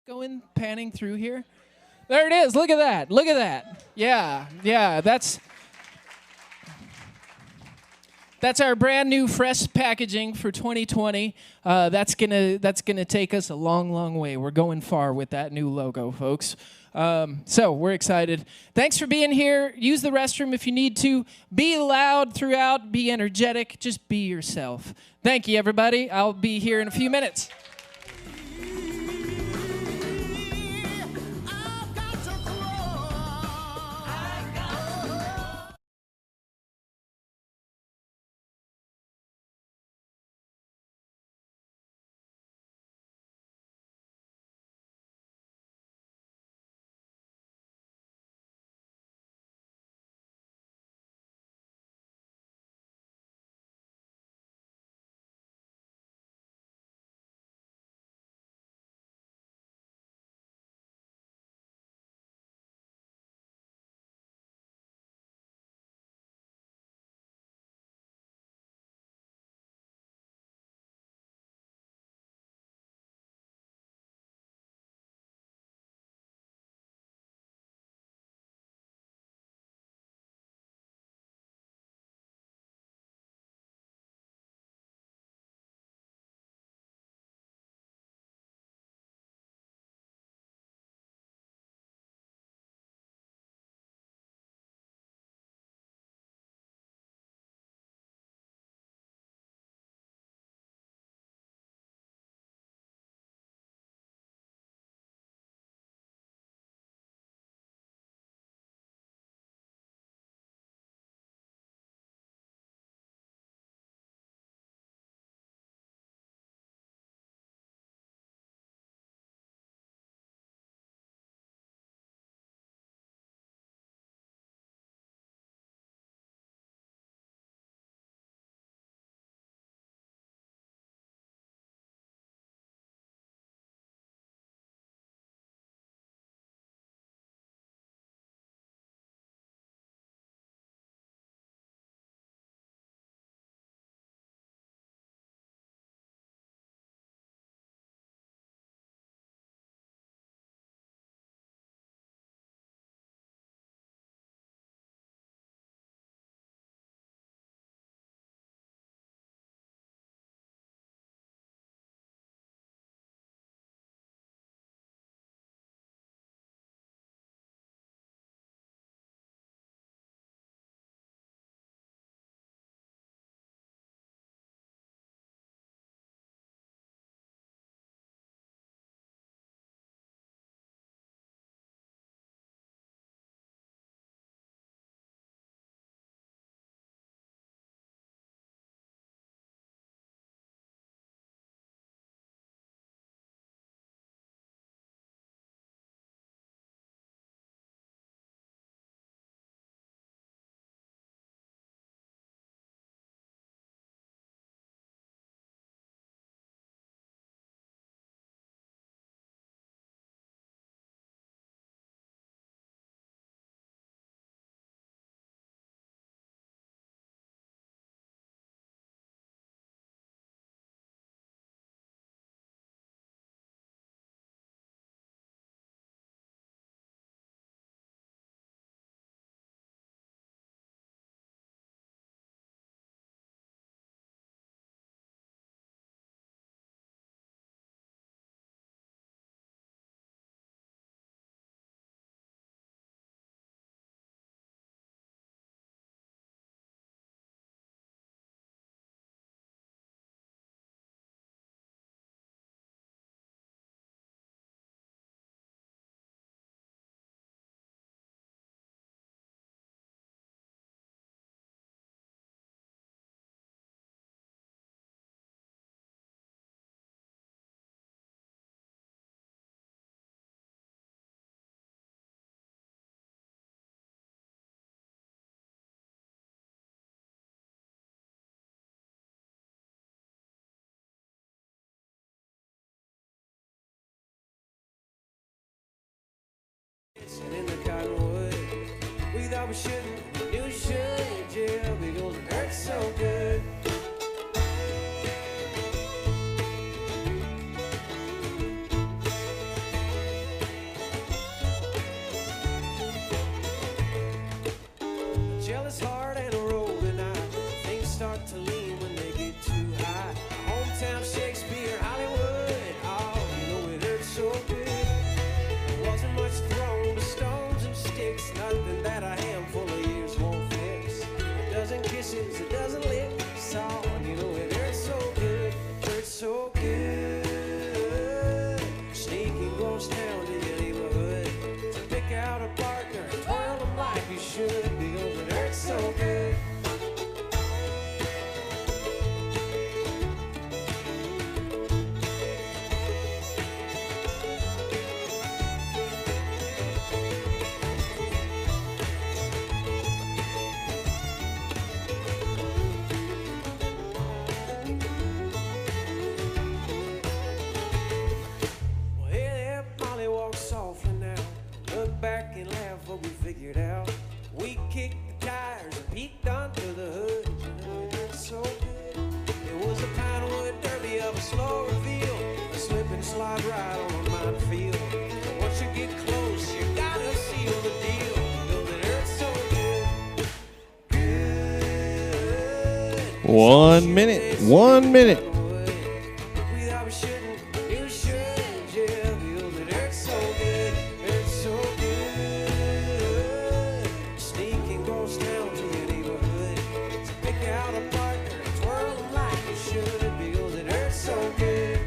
Going panning through here. There it is. Look at that. Look at that. Yeah. That's our brand new fresh packaging for 2020. That's gonna take us a long way. We're going far with that new logo, folks. So we're excited. Thanks for being here. Use the restroom if you need to. Be loud throughout. Be energetic. Just be yourself. Thank you, everybody. I'll be here in a few minutes. In the cottonwood, we thought we shouldn't, we knew we should. Jail, big old hurt so good. slow reveal. A slip and slide ride on a minefield. Once you get close, you gotta seal the deal. Know that it hurts so good. Good. 1 minute. 1 minute. Without shooting, you should, yeah. Because it hurts so good. Hurts so good. Sneaking ghosts down to your neighborhood. So pick out a partner and twirl them like you should. Because it hurts so good.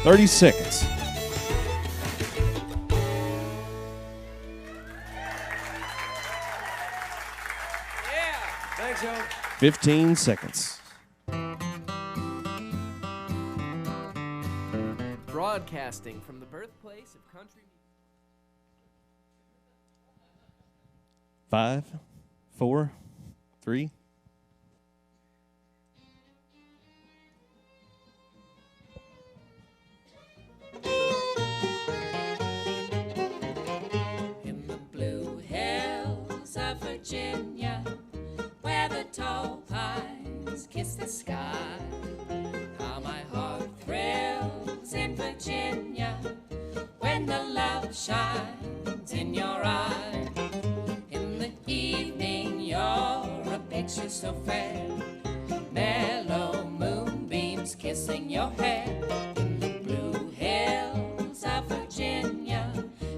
Thirty seconds. Thanks, y'all. 15 seconds. Broadcasting from the birthplace of country music. 5, 4, 3. In the blue hills of Virginia, where the tall pines kiss the sky, how my heart thrills in Virginia when the love shines in your eye. In the evening, you're a picture so fair, mellow moonbeams kissing your hair. In the blue hills of Virginia,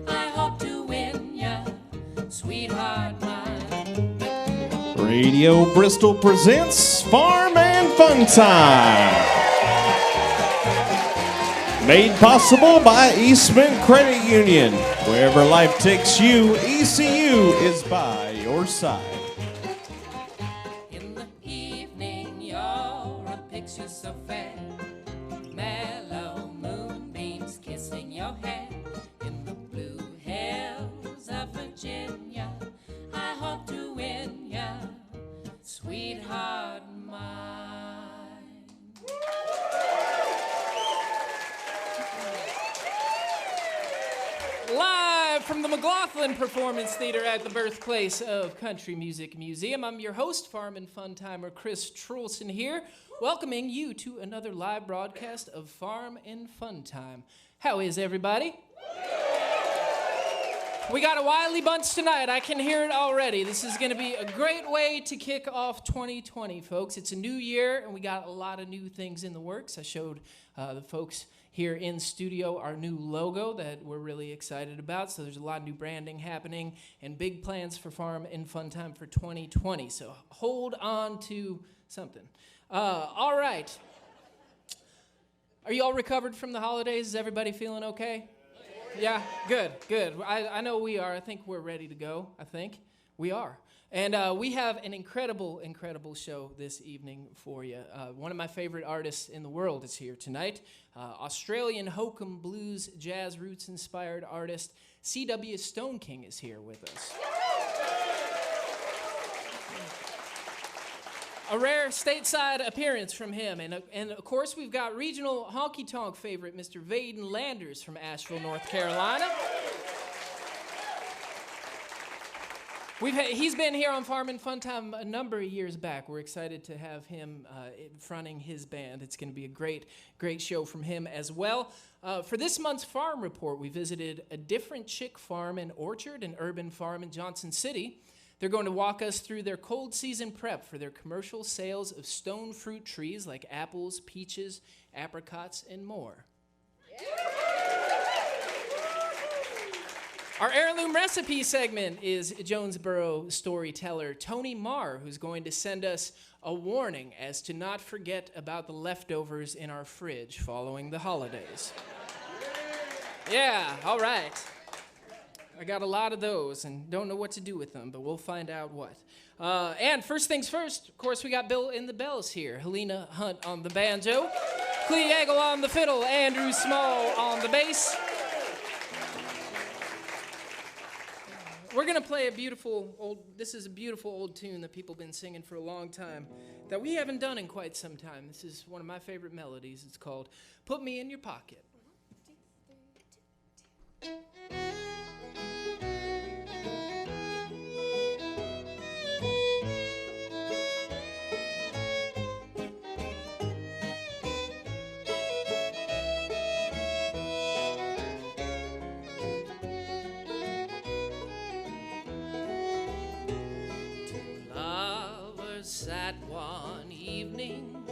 I hope to win ya, sweetheart mine. Radio Bristol presents Farm and Fun Time. Made possible by Eastman Credit Union. Wherever life takes you, ECU is by your side. In the evening, you're a picture so fair, mellow moonbeams kissing your hair. In the blue hills of Virginia, I hope to win ya, sweetheart mine. Live from the McLaughlin Performance Theater at the birthplace of Country Music Museum, I'm your host, Farm and Fun Timer Kris Truelsen here, welcoming you to another live broadcast of Farm and Fun Time. How is everybody? We got a wily bunch tonight. I can hear it already. This is going to be a great way to kick off 2020, folks. It's a new year, and we got a lot of new things in the works. I showed the folks here in studio our new logo that we're really excited about. So there's a lot of new branding happening and big plans for Farm and Fun Time for 2020. So hold on to something. All right. Are you all recovered from the holidays? Is everybody feeling okay? Yeah, good. I know we are. I think we're ready to go. I think we are. And we have an incredible show this evening for you. One of my favorite artists in the world is here tonight. Australian hokum, blues, jazz, roots-inspired artist C.W. Stoneking is here with us. A rare stateside appearance from him. And of course, we've got regional honky-tonk favorite, Mr. Vaden Landers from Asheville, North Carolina. He's been here on Farm and Fun Time a number of years back. We're excited to have him fronting his band. It's going to be a great show from him as well. For this month's Farm Report, we visited a different chick farm and orchard, an urban farm in Johnson City. They're going to walk us through their cold season prep for their commercial sales of stone fruit trees like apples, peaches, apricots, and more. Our heirloom recipe segment is Jonesboro storyteller Tony Marr, who's going to send us a warning as to not forget about the leftovers in our fridge following the holidays. Yeah, all right. I got a lot of those and don't know what to do with them, but we'll find out what. And first things first, of course, we got Bill in the bells here. Helena Hunt on the banjo, Clee Eagle on the fiddle, Andrew Small on the bass. we're gonna play a beautiful old. This is a beautiful old tune that people have been singing for a long time, that we haven't done in quite some time. This is one of my favorite melodies. It's called "Put Me in Your Pocket." Sat one evening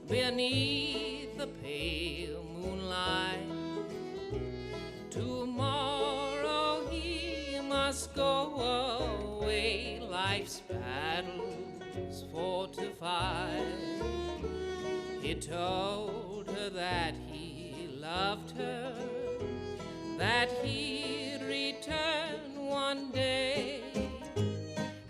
beneath the pale moonlight. Tomorrow he must go away, life's battles for to fight. He told her that he loved her, that he'd return one day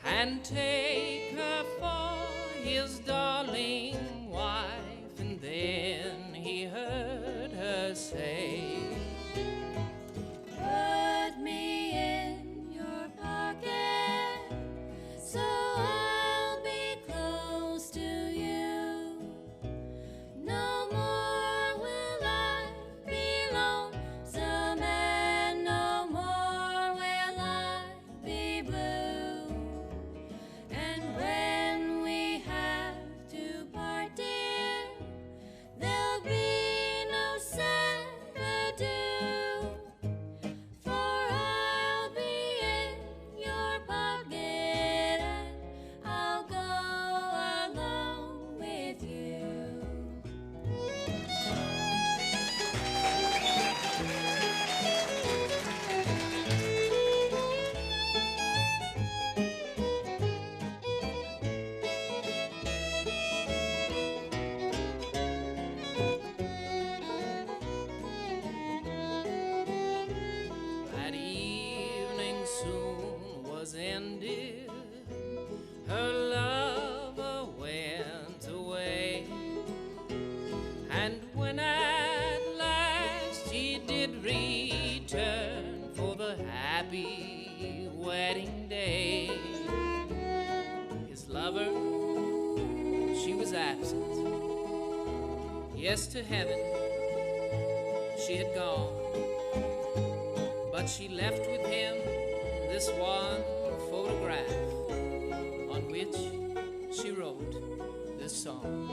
and take her for his darling wife. And then he heard her say, "Put me in your pocket, so I'll be close to you. No more will I be lonesome, and no more will I be blue. And when we have to part, dear, there'll be no sad adieu, for I'll be in your pocket, and I'll go along with you." That evening soon was ended. Her lover went away, and when at last she did return for the happy wedding day, his lover, she was absent. Yes, to heaven she had gone, but she left with him this one photograph on which she wrote this song.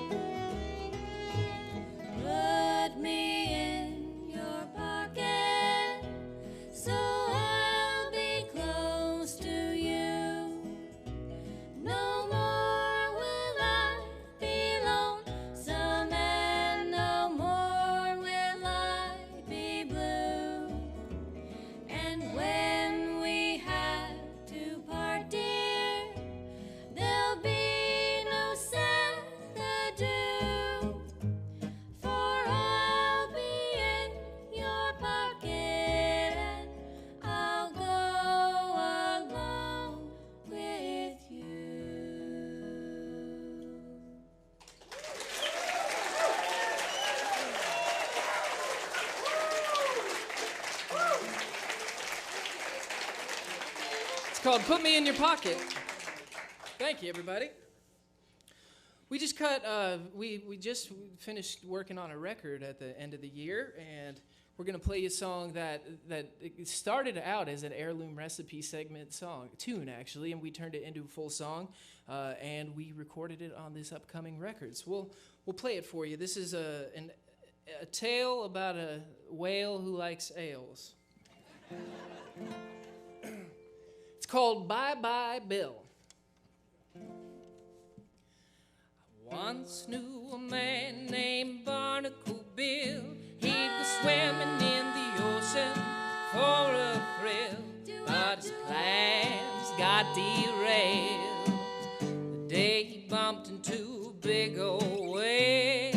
Put me in your pocket, so I'll be close to you. No more will I be lonesome, and no more will I be blue. And when we have to part, dear, there'll be no sad adieu, for I'll be in your pocket, and I'll go along with you. It's called "Put Me in Your Pocket." Thank you, everybody. We just we just finished working on a record at the end of the year, and we're gonna play you a song that it started out as an Heirloom recipe segment tune actually, and we turned it into a full song, and we recorded it on this upcoming record. So we'll play it for you. This is a tale about a whale who likes ales. It's called "Bye Bye Bill." Once knew a man named Barnacle Bill. He was swimming in the ocean for a thrill, but his plans got derailed the day he bumped into a big old whale.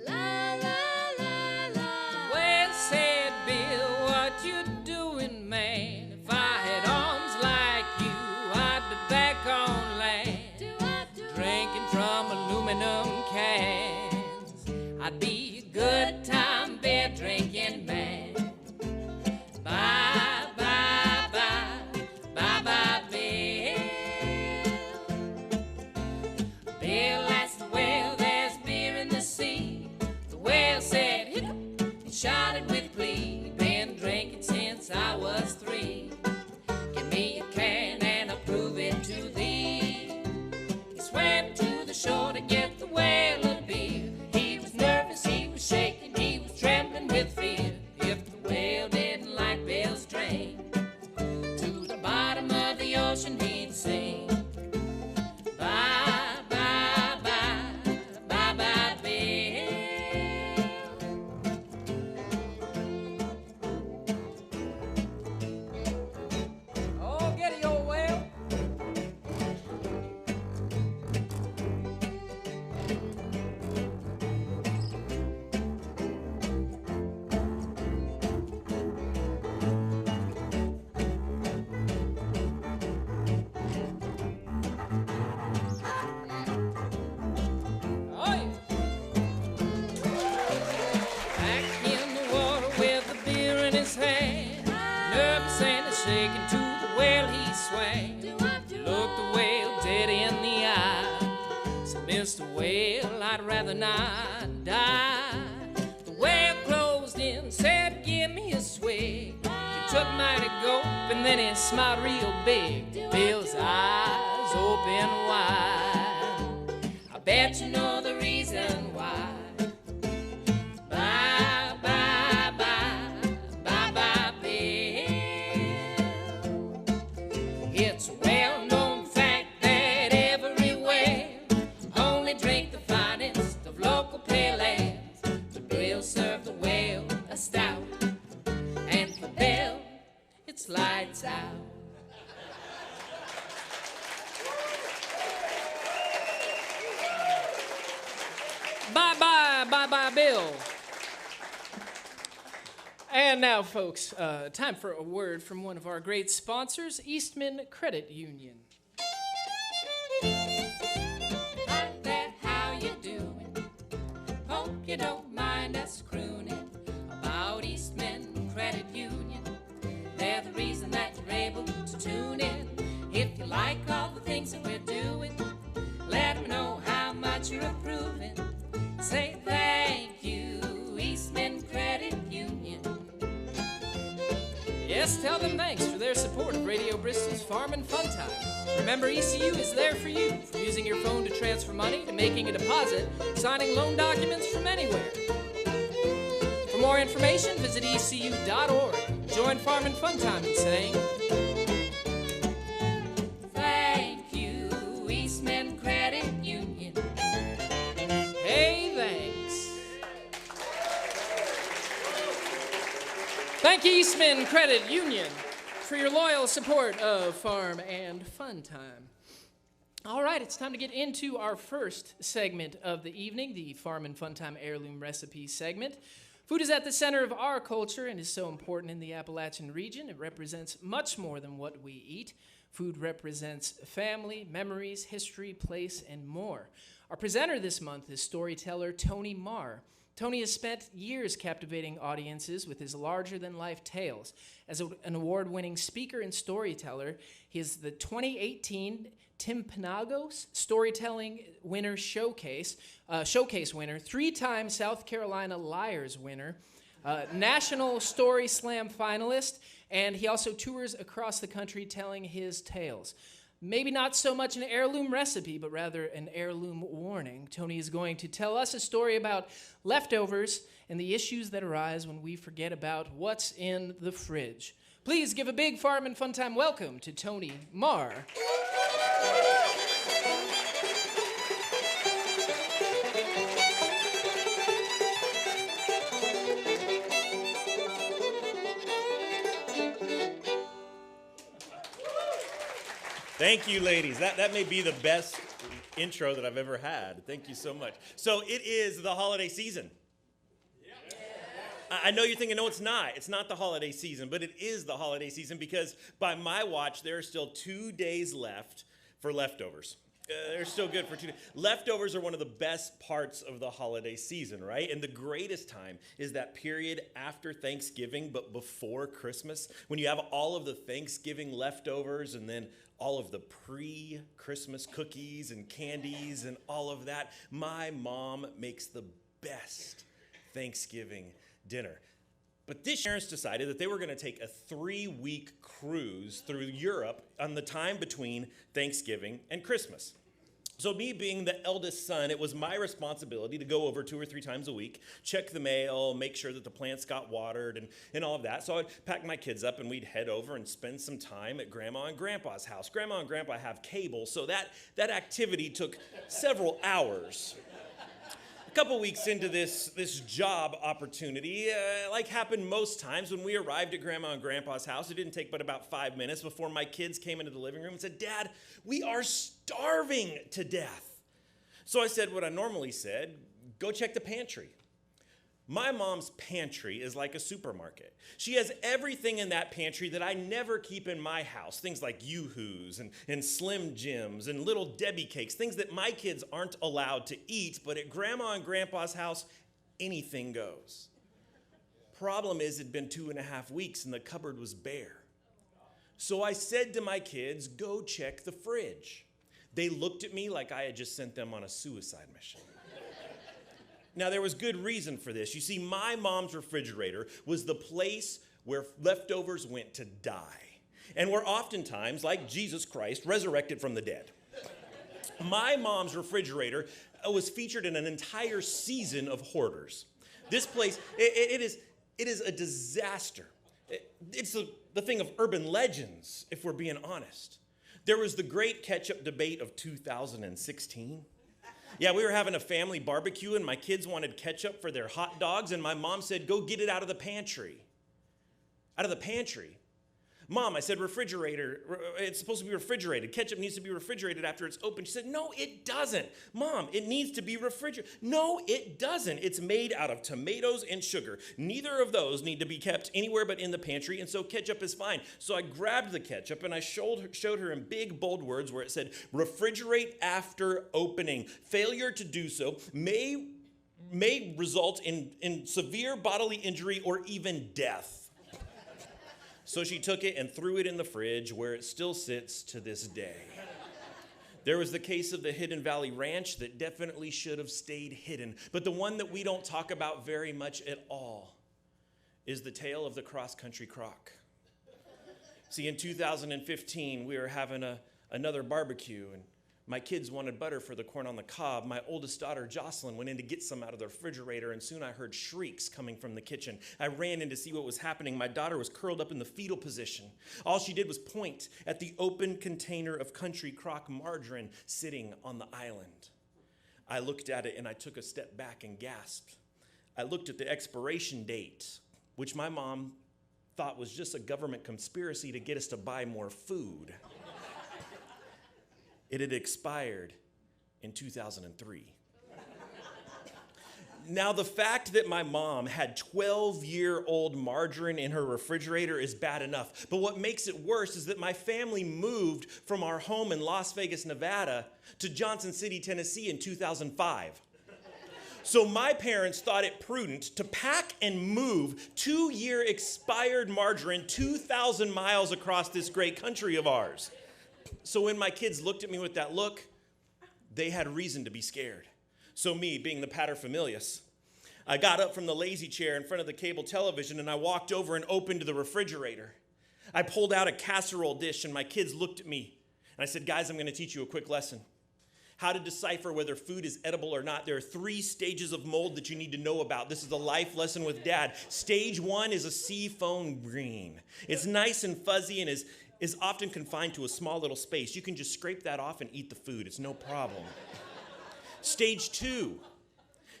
La la la la. Well, said Bill, what you doing, man? If I had arms like you, I'd be back on land, drinking from aluminum cans. I'd be a good time beer drinking man. Bye bye Mr. Whale, I'd rather not die. The whale closed in, said, give me a swig. He took mighty gulp and then he smiled real big. Bill's eyes open wide. I bet you know the reason why. Bye, bye, bye, bye, bye, Bill. It's a well-known fact that every whale only drink the finest of local pale ales. The Bill served the whale a stout, and for Bill, it's lights out. Bye-bye, bye-bye, Bill. And now, folks, time for a word from one of our great sponsors, Eastman Credit Union. Hi there, how you doing? Hope you don't mind us crooning about Eastman Credit Union. They're the reason that you're able to tune in. If you like all the things that we're doing, let them know how much you're approving. Say thank you, Eastman Credit Union. Yes, tell them thanks for their support of Radio Bristol's Farm and Fun Time. Remember, ECU is there for you, from using your phone to transfer money, to making a deposit, signing loan documents from anywhere. For more information, visit ecu.org. Join Farm and Fun Time in saying, Thank you, Eastman Credit Union. hey, thanks. Thank you, Eastman Credit Union, for your loyal support of Farm and Fun Time. All right, it's time to get into our first segment of the evening, the Farm and Fun Time Heirloom Recipe segment. Food is at the center of our culture and is so important in the Appalachian region. It represents much more than what we eat. Food represents family, memories, history, place, and more. Our presenter this month is storyteller Tony Marr. Tony has spent years captivating audiences with his larger-than-life tales. As an award-winning speaker and storyteller, he is the 2018 Timpanogos Storytelling Winner Showcase winner, three-time South Carolina Liars winner, National Story Slam finalist, and he also tours across the country telling his tales. Maybe not so much an heirloom recipe, but rather an heirloom warning. Tony is going to tell us a story about leftovers and the issues that arise when we forget about what's in the fridge. Please give a big Farm and Fun Time welcome to Tony Marr. Thank you, ladies. That may be the best intro that I've ever had. Thank you so much. So it is the holiday season. I know you're thinking, no, it's not. It's not the holiday season, but it is the holiday season because by my watch, there are still 2 days left for leftovers. They're still good for 2 days. Leftovers are one of the best parts of the holiday season, right? And the greatest time is that period after Thanksgiving, but before Christmas, when you have all of the Thanksgiving leftovers and then all of the pre-Christmas cookies and candies and all of that. My mom makes the best Thanksgiving dinner. But this year, parents decided that they were going to take a 3-week cruise through Europe on the time between Thanksgiving and Christmas. So me being the eldest son, it was my responsibility to go over 2 or 3 times a week, check the mail, make sure that the plants got watered and all of that. So I'd pack my kids up and we'd head over and spend some time at Grandma and Grandpa's house. Grandma and Grandpa have cable, so that activity took several hours. A couple weeks into this job opportunity, like happened most times when we arrived at Grandma and Grandpa's house, it didn't take but about 5 minutes before my kids came into the living room and said, "Dad, we are starving to death." So I said what I normally said, go check the pantry. My mom's pantry is like a supermarket. She has everything in that pantry that I never keep in my house. Things like Yoo-Hoos and Slim Jims and Little Debbie cakes, things that my kids aren't allowed to eat, but at Grandma and Grandpa's house, anything goes. Problem is, it'd been 2.5 weeks and the cupboard was bare. So I said to my kids, go check the fridge. They looked at me like I had just sent them on a suicide mission. Now, there was good reason for this. You see, my mom's refrigerator was the place where leftovers went to die, and were oftentimes, like Jesus Christ, resurrected from the dead. My mom's refrigerator was featured in an entire season of Hoarders. This place, it is a disaster. It's the thing of urban legends, if we're being honest. There was the great ketchup debate of 2016. Yeah, we were having a family barbecue, and my kids wanted ketchup for their hot dogs, and my mom said, go get it out of the pantry. Out of the pantry. Mom, I said, refrigerator, it's supposed to be refrigerated. Ketchup needs to be refrigerated after it's open. She said, no, it doesn't. Mom, it needs to be refrigerated. No, it doesn't. It's made out of tomatoes and sugar. Neither of those need to be kept anywhere but in the pantry, and so ketchup is fine. So I grabbed the ketchup, and I showed her in big, bold words where it said, refrigerate after opening. Failure to do so may result in severe bodily injury or even death. So she took it and threw it in the fridge, where it still sits to this day. There was the case of the Hidden Valley Ranch that definitely should have stayed hidden. But the one that we don't talk about very much at all is the tale of the cross-country crock. See, in 2015, we were having another barbecue, and my kids wanted butter for the corn on the cob. My oldest daughter, Jocelyn, went in to get some out of the refrigerator, and soon I heard shrieks coming from the kitchen. I ran in to see what was happening. My daughter was curled up in the fetal position. All she did was point at the open container of country crock margarine sitting on the island. I looked at it, and I took a step back and gasped. I looked at the expiration date, which my mom thought was just a government conspiracy to get us to buy more food. It had expired in 2003. Now, the fact that my mom had 12-year-old margarine in her refrigerator is bad enough. But what makes it worse is that my family moved from our home in Las Vegas, Nevada, to Johnson City, Tennessee in 2005. So my parents thought it prudent to pack and move 2-year expired margarine 2,000 miles across this great country of ours. So when my kids looked at me with that look, they had reason to be scared. So me, being the paterfamilias, I got up from the lazy chair in front of the cable television, and I walked over and opened the refrigerator. I pulled out a casserole dish, and my kids looked at me. And I said, guys, I'm going to teach you a quick lesson. How to decipher whether food is edible or not. There are 3 stages of mold that you need to know about. This is the life lesson with Dad. Stage 1 is a seafoam green. It's nice and fuzzy and is often confined to a small little space. You can just scrape that off and eat the food. It's no problem. Stage 2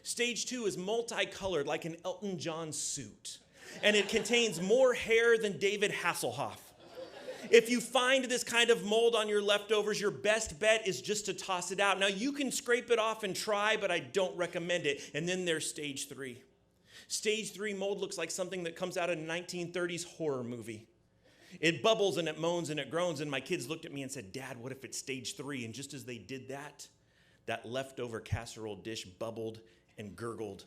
is multicolored like an Elton John suit. And it contains more hair than David Hasselhoff. If you find this kind of mold on your leftovers, your best bet is just to toss it out. Now, you can scrape it off and try, but I don't recommend it. And then there's stage 3. Stage 3 mold looks like something that comes out of a 1930s horror movie. It bubbles and it moans and it groans, and my kids looked at me and said, Dad, what if it's stage 3? And just as they did that, that leftover casserole dish bubbled and gurgled.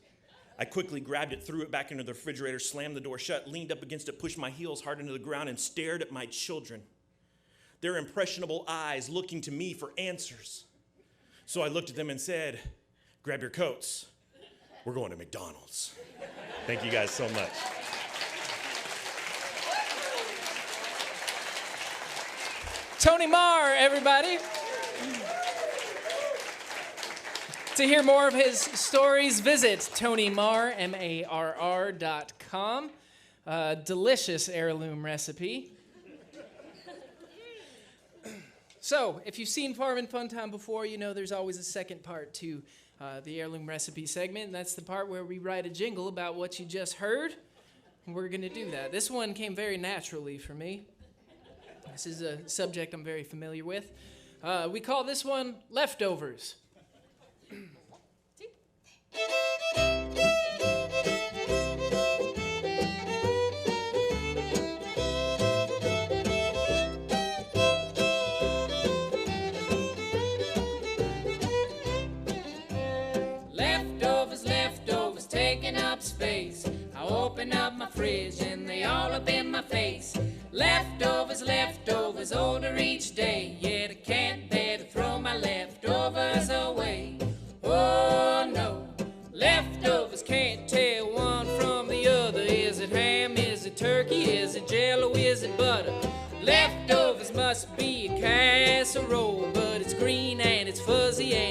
I quickly grabbed it, threw it back into the refrigerator, slammed the door shut, leaned up against it, pushed my heels hard into the ground, and stared at my children. Their impressionable eyes looking to me for answers. So I looked at them and said, grab your coats. We're going to McDonald's. Thank you guys so much. Tony Marr, everybody. To hear more of his stories, visit TonyMarr, MARR.com. Delicious heirloom recipe. So, if you've seen Farm and Fun Time before, you know there's always a second part to the heirloom recipe segment, and that's the part where we write a jingle about what you just heard. And we're going to do that. This one came very naturally for me. This is a subject I'm very familiar with. We call this one Leftovers. Leftovers taking up space. I open up my fridge and they all up in my face. Leftovers, older each day. Yet I can't bear to throw my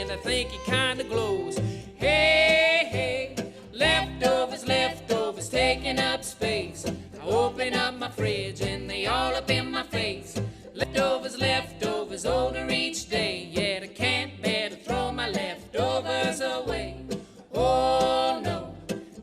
and I think it kinda glows. Hey, hey, leftovers, leftovers, taking up space. I open up my fridge and they all up in my face. Leftovers, leftovers, older each day. Yet I can't bear to throw my leftovers away. Oh no,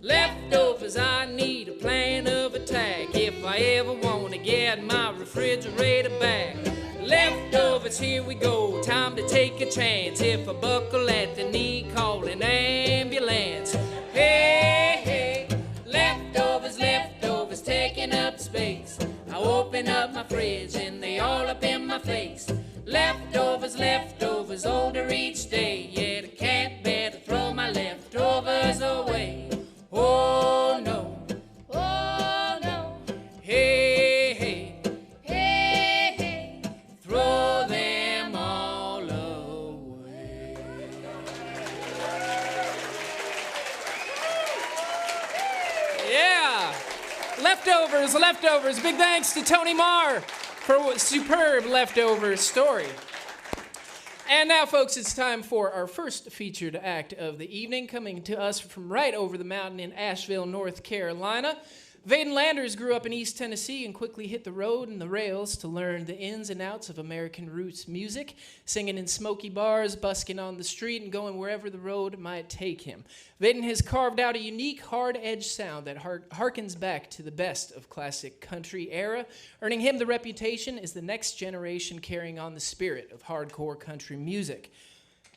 leftovers, I need a plan of attack if I ever want to get my refrigerator back. Leftovers, here we go, time to take a chance. If I buckle at the knee, call an ambulance. Hey, hey, leftovers, leftovers, taking up space. I open up my fridge and they all up in my face. Leftovers, leftovers, older each day. Yet I can't bear to throw my leftovers away. Oh no, oh no, hey, hey, hey, hey, throw them all away. Yeah, leftovers, leftovers. Big thanks to Tony Marr for a superb leftovers story. And now, folks, it's time for our first featured act of the evening, coming to us from right over the mountain in Asheville, North Carolina. Vaden Landers grew up in East Tennessee and quickly hit the road and the rails to learn the ins and outs of American roots music, singing in smoky bars, busking on the street, and going wherever the road might take him. Vaden has carved out a unique, hard-edged sound that harkens back to the best of classic country era, earning him the reputation as the next generation carrying on the spirit of hardcore country music.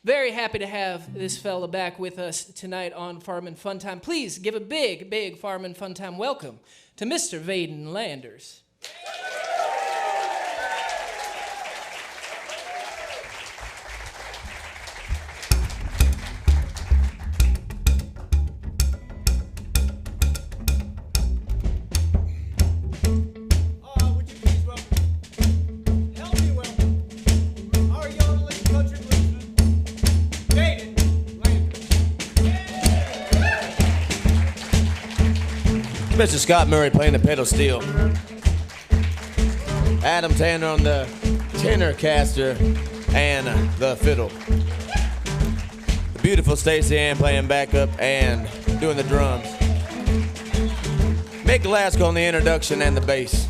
Very happy to have this fella back with us tonight on Farmin' Fun Time. Please give a big, big Farmin' Fun Time welcome to Mr. Vaden Landers. Would you please welcome, help me welcome, our young lady country listener, Vaden Landers. Mr. Scott Murray playing the pedal steel. Adam Tanner on the tenor caster and the fiddle. The beautiful Stacey Ann playing backup and doing the drums. Mick Glasgow on the introduction and the bass.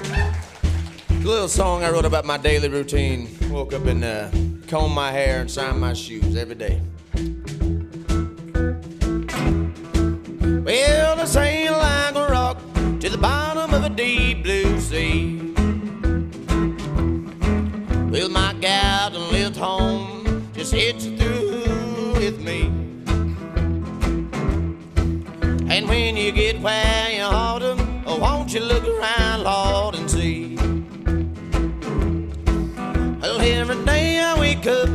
A little song I wrote about my daily routine. Woke up and combed my hair and shined my shoes every day. Well, this ain't like a rock to the bottom of a deep blue sea. Well, my gal done lived home, just hit you through with me. And when you get where you ought to, oh, won't you look around, Lord, and see? Well, every day I wake up,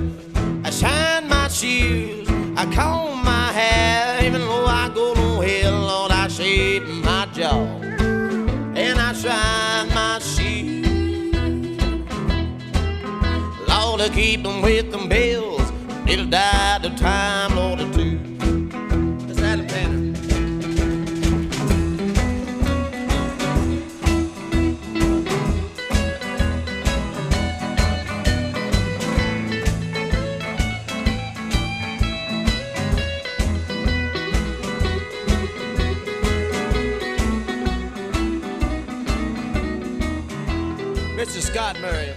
I shine my shoes, I comb my hair, even though I go to hell, Lord, I shape my jaw, and I shine my shoes. Lord, I keep them with them bills, it'll die the time, Lord, or two. That's Adam Tanner. Mr. Scott Murray.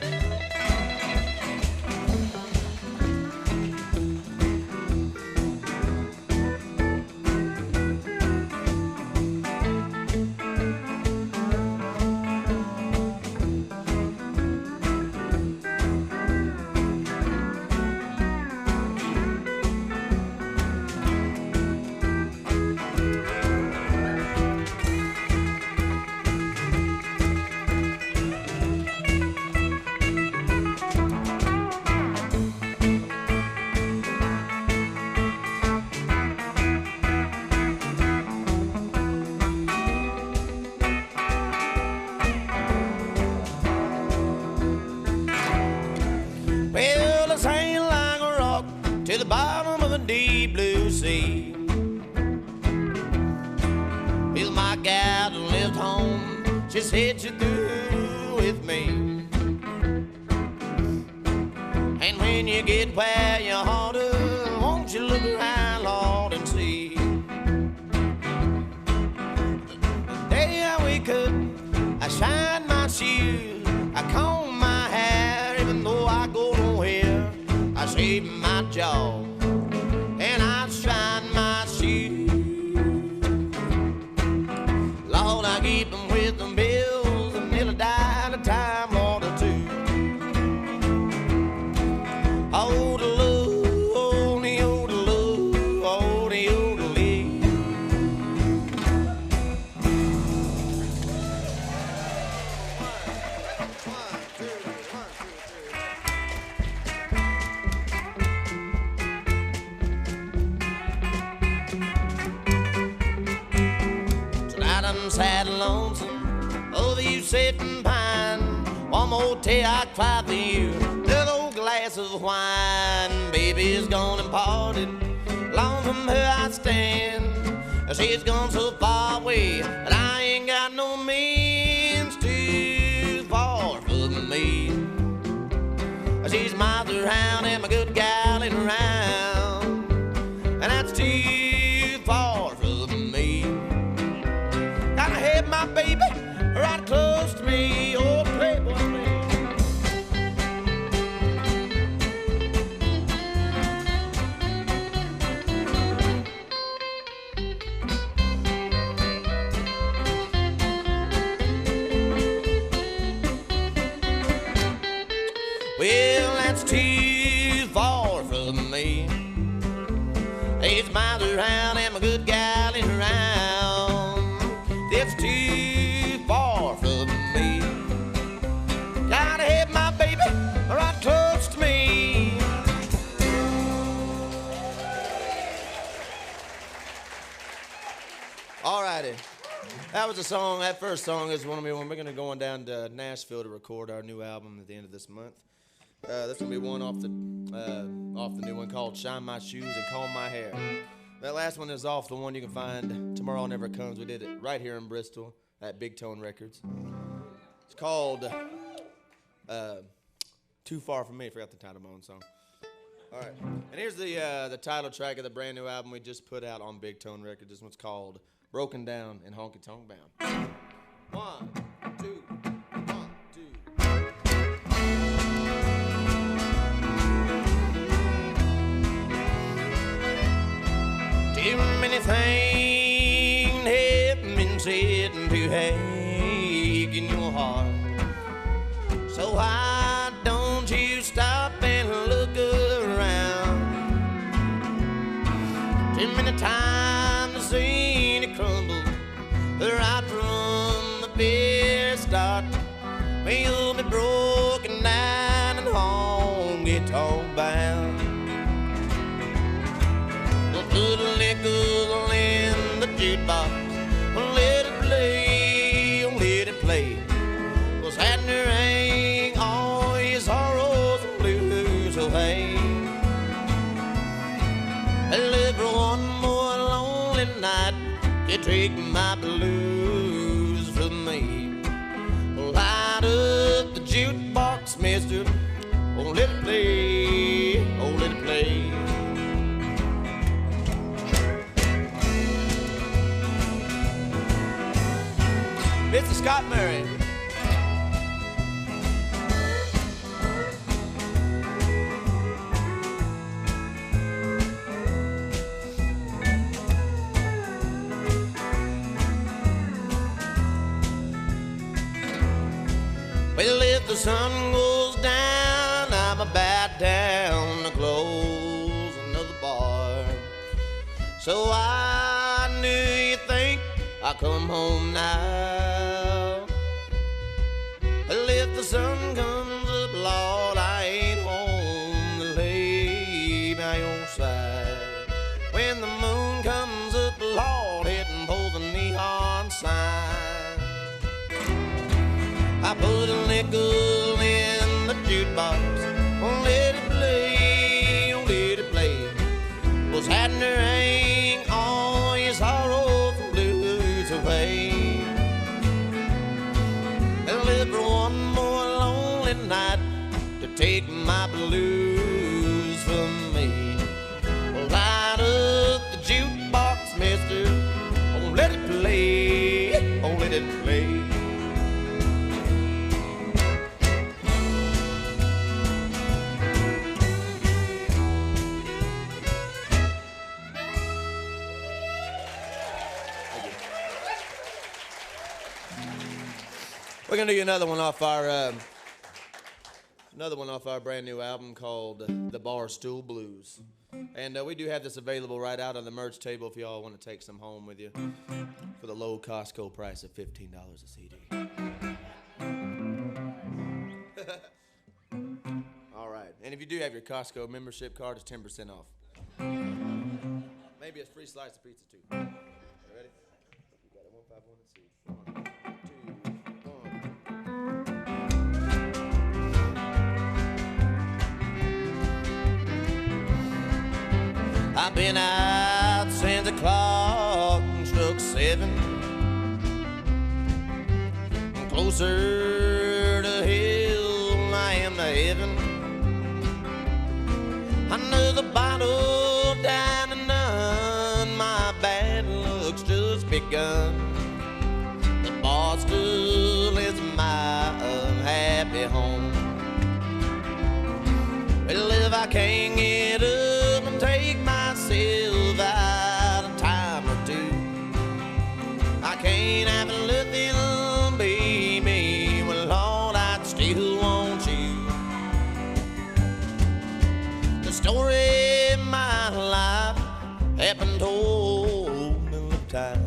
Well, this ain't like a rock to the bottom of a deep blue sea. Well, my gal done lived home, just hit you through with me. And when when you get where you ought to, won't you look around, Lord, and see? The day I wake up, I shine my shoes, I comb my hair, even though I go nowhere. I shave my jaw, and I shine my shoes. Lord, I keep them with the bills until I die at a time, Lord, or two. Oh, the love, oh, the love, oh, the lee. One, two, three. Tonight I'm sad and lonesome over you sitting pine. One more tear I cry for you, another old glass of wine. Baby's gone and parted, long from her I stand. She's gone so far away, but I ain't got no means too far from me. She's miles around and my good gal ain't around, and that's too far from me. Gotta have my baby right close to me, oh playboy me. Well, that's too far from me. It's miles around and my good gal ain't around. It's too far from me. Gotta have my baby right close to me. Alrighty. That was a song. That first song is one of me when we're gonna go on down to Nashville to record our new album at the end of this month. That's gonna be one off the new one called "Shine My Shoes and Comb My Hair." That last one is off the one you can find "Tomorrow Never Comes." We did it right here in Bristol at Big Tone Records. It's called "Too Far From Me." I forgot the title of my own song. All right, and here's the title track of the brand new album we just put out on Big Tone Records. This one's called "Broken Down and Honky Tonk Bound." 1, 2, 1, 2. Too many things have been said to ache in your heart. So why don't you stop and look around? Too many times I've seen it crumble right from the very start. Well, you'll be broken down and honky-tonk bound. Put a nickel in the jukebox, let it play, let it play. Was had to ring all your sorrows and blues away. I live for one more lonely night, you take my blues from me. Light up the jukebox, mister, oh let it play, oh let it play. Mr. Scott Murray. Well, if the sun goes down, I'm about down to close another bar. So why do you think I come home now? Well, if the sun comes up, Lord, I ain't home to lay by your side. When the moon comes up, Lord, hitting for the neon sign. I put a nickel in the jukebox, oh, let it play, oh, let it play. Was had to ring all your sorrows and blues away. And live for one more lonely night to take my blues We're gonna do another one off our brand new album called The Barstool Blues. And we do have this available right out on the merch table if y'all want to take some home with you for the low Costco price of $15 a CD. All right. And if you do have your Costco membership card, it's 10% off. Maybe a free slice of pizza too. You ready? You got it. 1, 5, 1, and see. 1, 2, 1. I've been out since the clock struck 7. I'm closer to hell than I am to heaven. I know the battle down and none. My bad luck's just begun. The Barstool is my unhappy home. Well, if I can't get up and take myself out a time or two, I can't have nothing, baby. Well, Lord, I'd still want you. The story of my life happened all the time.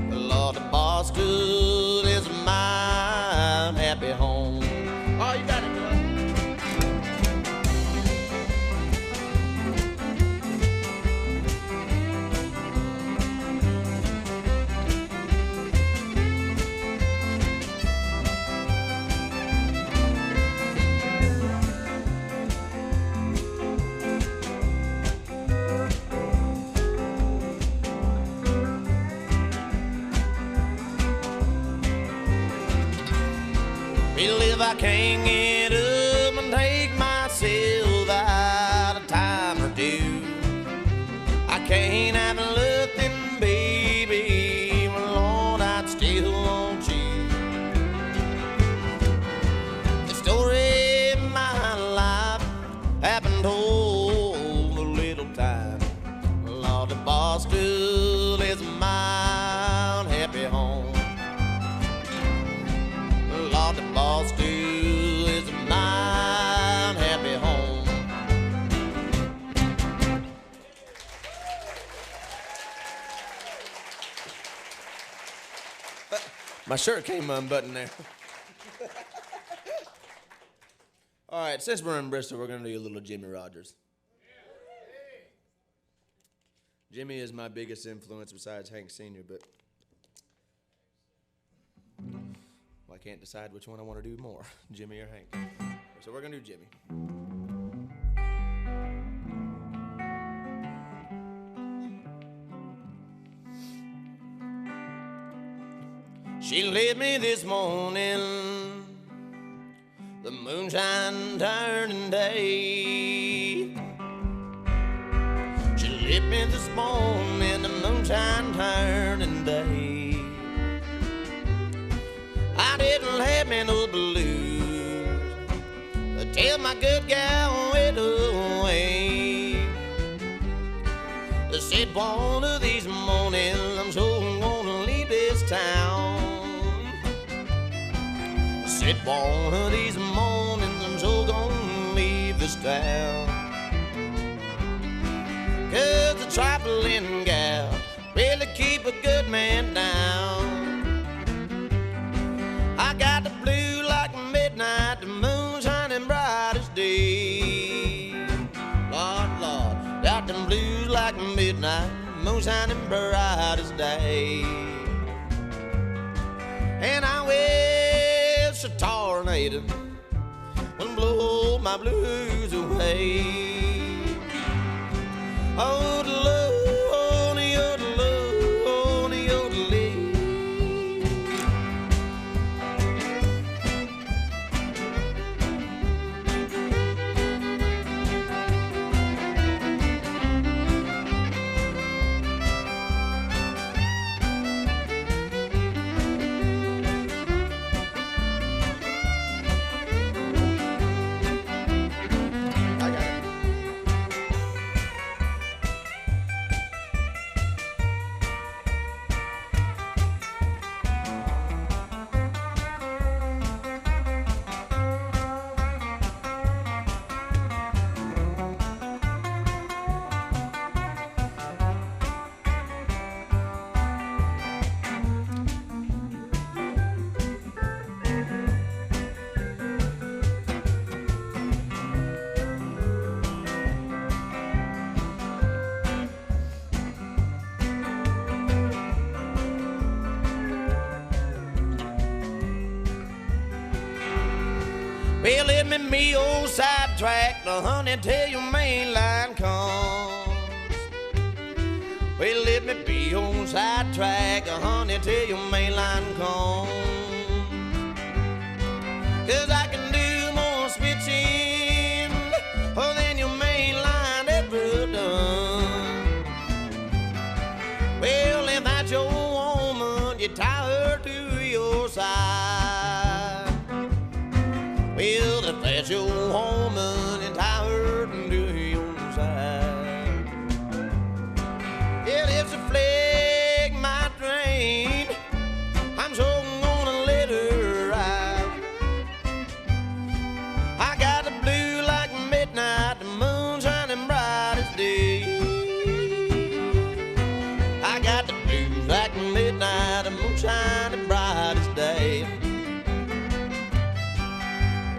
But Lord, the Barstool is my happy home. Oh, you got it, bro. Well, if I can't get up and take myself out a time or two, I can't have nothing, baby. Well, Lord, I'd still want you. The story of my life happened all the little time. Lord, the Barstool is my happy home. Lord, the Barstool is my happy home. My shirt came unbuttoned there. All right, since we're in Bristol, we're going to do a little Jimmy Rogers. Jimmy is my biggest influence besides Hank Sr., but I can't decide which one I want to do more, Jimmy or Hank. So we're going to do Jimmy. She left me this morning, the moonshine turning day. She left me this morning, the moonshine turning day. I didn't have me no blues till my good gal went away. They said one of these mornings I'm so gonna leave this town. Said one of these mornings I'm so gonna leave this town. 'Cause the traveling gal really keep a good man down. I got the blue like midnight, the moon shining bright as day. Lord, Lord, got them blues like midnight, the moon shining bright as day. And I wish a tornado would blow my blues away. Oh, the love, oh, the love, oh, the I got it. Well, let me old sidetrack the honey till your main line comes. Well, let me be on sidetrack the honey till your main line comes. 'Cause I can do more switching than your main line ever done. Well, if that's your woman, you tie her to your side. Well, if that's your woman, and tie her to your side. Yeah, if she flag my train, I'm so gonna let her ride. I got the blue like midnight, the moon shining bright as day. I got the blues like midnight, the moon shining bright as day.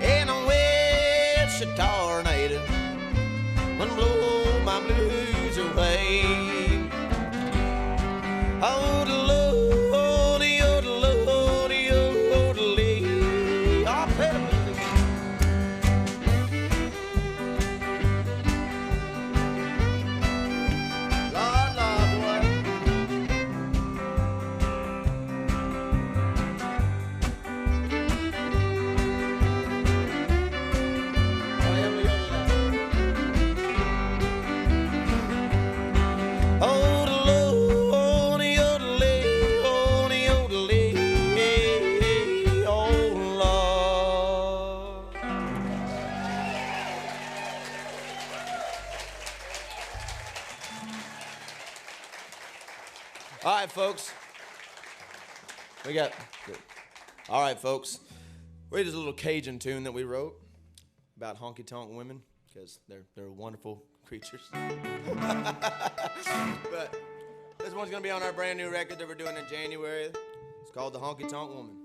And I wish a tornado would blow my blues away. Oh, the Lord, the Lord, the Lord, I'll pay Lord, Lord, boy. Oh, the Lord, the yodeling, oh, the yodeling, oh, Lord. All right, folks. All right, folks. Read this little Cajun tune that we wrote about honky-tonk women, because they're wonderful creatures. But this one's gonna be on our brand new record that we're doing in January. It's called The Honky Tonk Woman.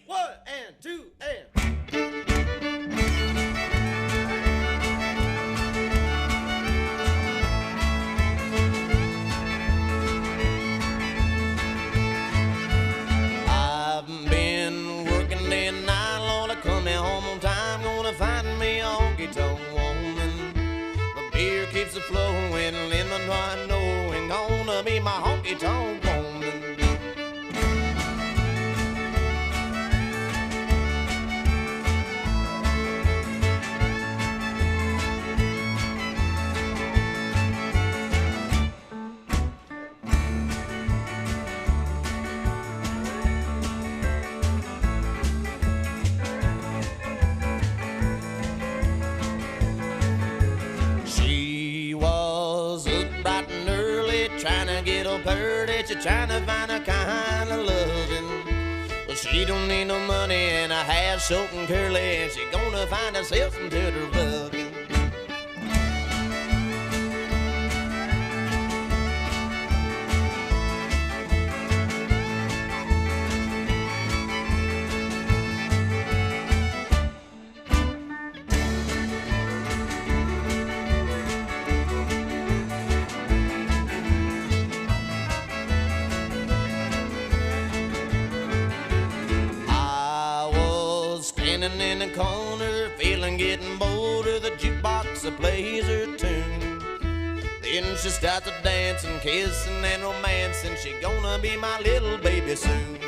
1 and 2 and. I've been working day and night, Lord, I come home on time, gonna find me a honky tonk woman. The beer keeps it flowing, and I know ain't gonna be my honky tonk woman. She's trying to find a kind of loving. Well, she don't need no money and her hair's short and curly, and she gonna find herself some tender loving. In the corner, feeling getting bolder, the jukebox plays her tune. Then she starts to dancing, kissing and romancing. She gonna be my little baby soon.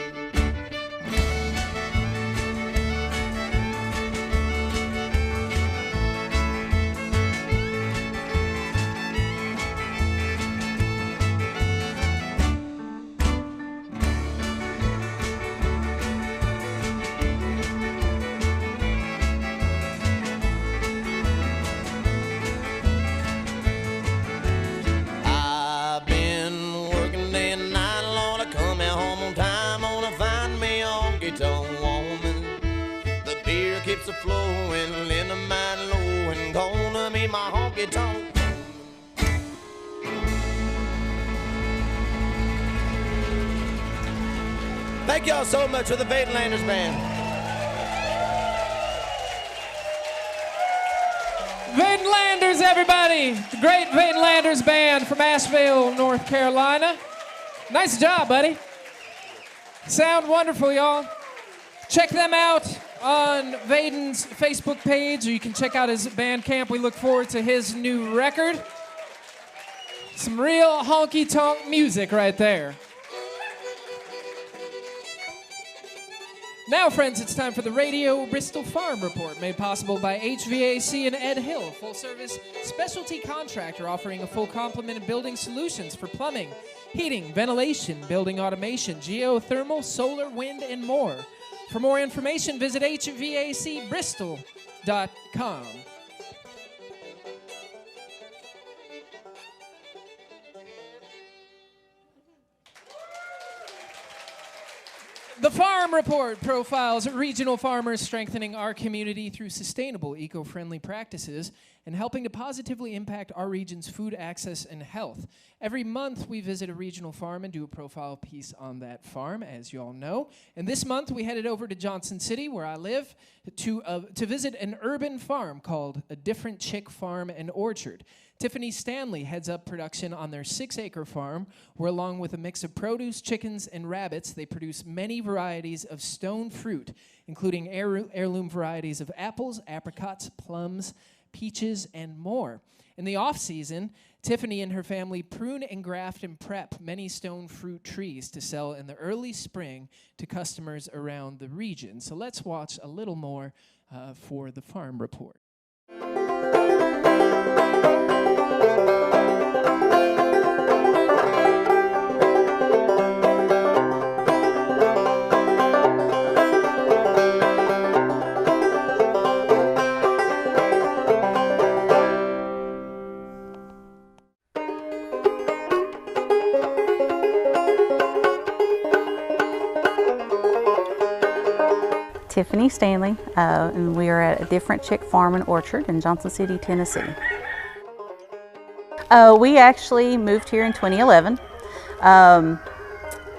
Keeps it flowing in the mind low, and gonna be my honky tonk. Thank y'all so much for the Vaden Landers band. Vaden Landers, everybody. The great Vaden Landers band from Asheville, North Carolina. Nice job, buddy. Sound wonderful, y'all. Check them out on Vaden's Facebook page, or you can check out his Bandcamp. We look forward to his new record. Some real honky-tonk music right there. Now, friends, it's time for the Radio Bristol Farm Report, made possible by HVAC and Ed Hill, full-service specialty contractor offering a full complement of building solutions for plumbing, heating, ventilation, building automation, geothermal, solar, wind, and more. For more information, visit hvacbristol.com. The Farm Report profiles regional farmers strengthening our community through sustainable, eco-friendly practices and helping to positively impact our region's food access and health. Every month, we visit a regional farm and do a profile piece on that farm, as you all know. And this month, we headed over to Johnson City, where I live, to visit an urban farm called A Different Chick Farm and Orchard. Tiffany Stanley heads up production on their 6-acre farm, where along with a mix of produce, chickens, and rabbits, they produce many varieties of stone fruit, including heirloom varieties of apples, apricots, plums, peaches, and more. In the off-season, Tiffany and her family prune and graft and prep many stone fruit trees to sell in the early spring to customers around the region. So let's watch a little more for the Farm Report. Tiffany Stanley, and we are at A Different Chick Farm and Orchard in Johnson City, Tennessee. We actually moved here in 2011.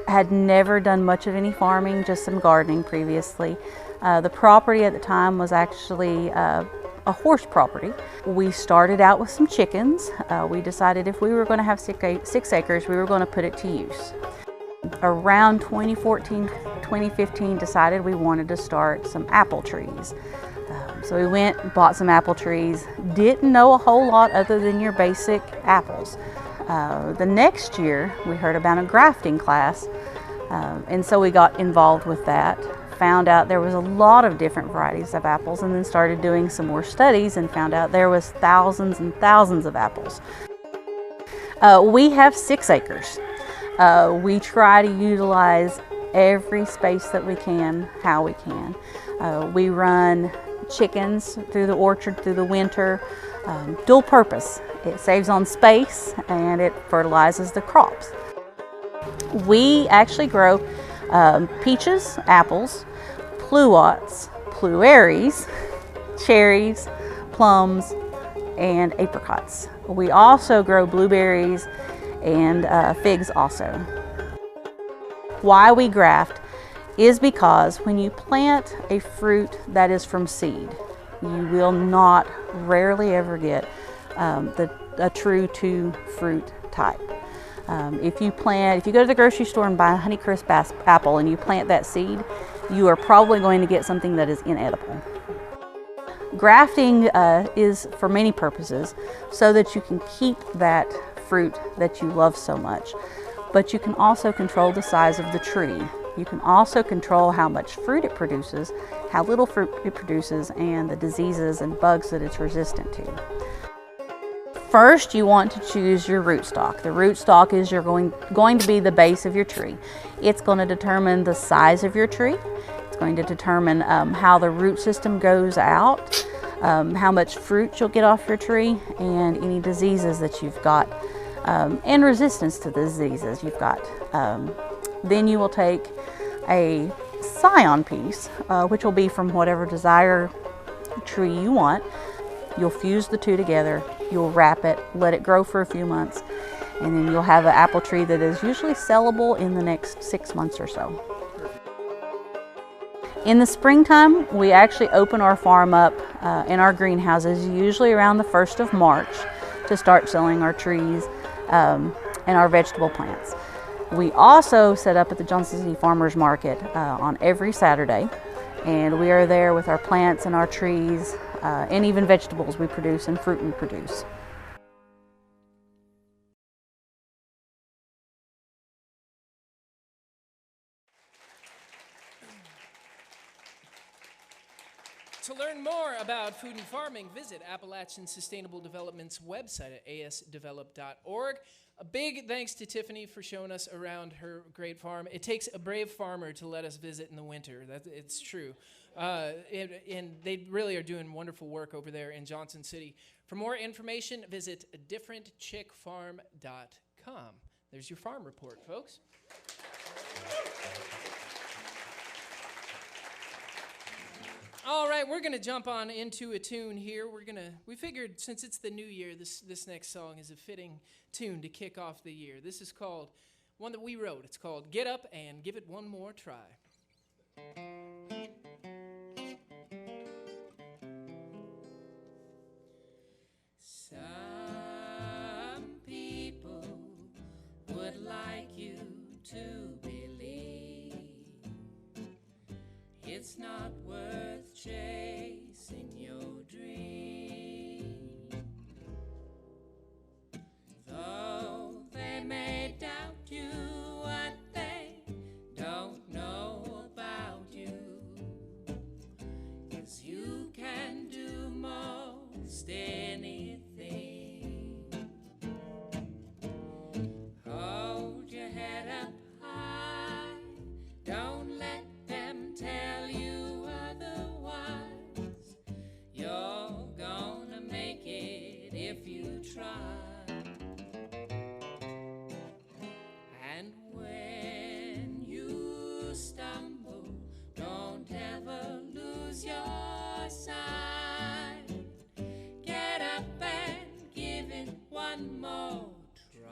Had never done much of any farming, just some gardening previously. The property at the time was actually a horse property. We started out with some chickens. We decided if we were going to have 6 acres, we were going to put it to use. Around 2014, 2015, decided we wanted to start some apple trees. So we went and bought some apple trees. Didn't know a whole lot other than your basic apples. The next year, we heard about a grafting class, and so we got involved with that. Found out there was a lot of different varieties of apples, and then started doing some more studies and found out there was thousands and thousands of apples. We have 6 acres. We try to utilize every space that we can, how we can. We run chickens through the orchard through the winter, dual purpose. It saves on space and it fertilizes the crops. We actually grow peaches, apples, pluots, plueries, cherries, plums, and apricots. We also grow blueberries and figs also. Why we graft is because when you plant a fruit that is from seed, you will not rarely ever get a true 2 fruit type. If you go to the grocery store and buy a Honeycrisp apple and you plant that seed, you are probably going to get something that is inedible. Grafting is for many purposes, so that you can keep that fruit that you love so much, but you can also control the size of the tree. You can also control how much fruit it produces, how little fruit it produces, and the diseases and bugs that it's resistant to. First, you want to choose your rootstock. The rootstock is going to be the base of your tree. It's going to determine the size of your tree. It's going to determine how the root system goes out, how much fruit you'll get off your tree, and any diseases that you've got, and resistance to the diseases you've got. Then you will take a scion piece, which will be from whatever desired tree you want. You'll fuse the two together, you'll wrap it, let it grow for a few months, and then you'll have an apple tree that is usually sellable in the next 6 months or so. In the springtime, we actually open our farm up in our greenhouses, usually around the 1st of March, to start selling our trees and our vegetable plants. We also set up at the Johnson City Farmers Market on every Saturday, And we are there with our plants and our trees, and even vegetables we produce and fruit we produce. To learn more about food and farming, visit Appalachian Sustainable Development's website at asdevelop.org. A big thanks to Tiffany for showing us around her great farm. It takes a brave farmer to let us visit in the winter. It's true. And they really are doing wonderful work over there in Johnson City. For more information, visit differentchickfarm.com. There's your farm report, folks. All right, we're gonna jump on into a tune here. We figured since it's the new year, this next song is a fitting tune to kick off the year. This is called one that we wrote. It's called "Get Up and Give It One More Try." Some people would like you to believe it's not worth chasing your dream, though they may doubt you, what they don't know about you is you can do most anything. Hold your head up high, don't let them tell you otherwise. You're gonna make it if you try. And when you stumble, don't ever lose your sight. Get up and give it one more try.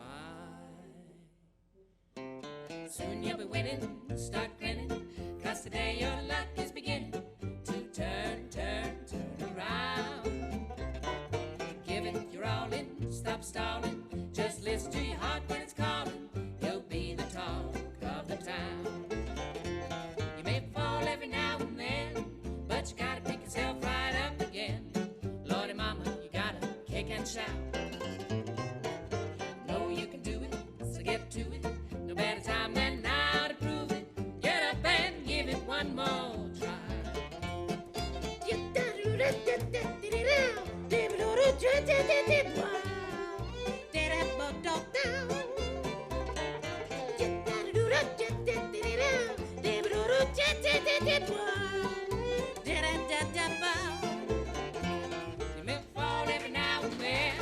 Soon you'll be winning, start grinning, 'cause today your luck is beginning to turn around. Give it your all in, stop stalling, just listen to your heart when it's calling. You'll be the talk of the town. You may fall every now and then, but you gotta pick yourself right up again. Lordy mama, you gotta kick and shout. Know you can do it, so get to it. No better time than now to prove it. Get up and give it one more try. You may fall every now and then,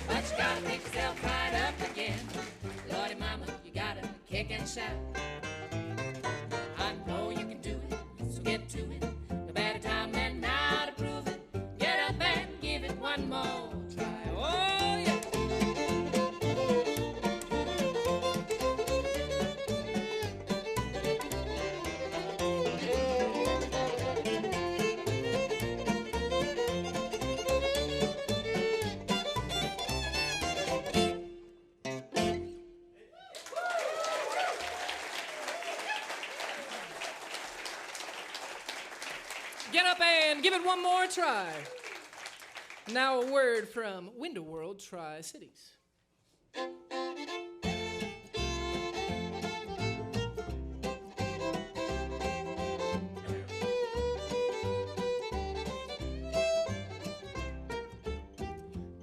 but you gotta pick yourself right up again. Lordy mama, you gotta kick and shout. I know you can do it, so get to it. No better time than now to prove it. Get up and give it one more try. Oh yeah. Get up and give it one more try. Now a word from Window World Tri-Cities.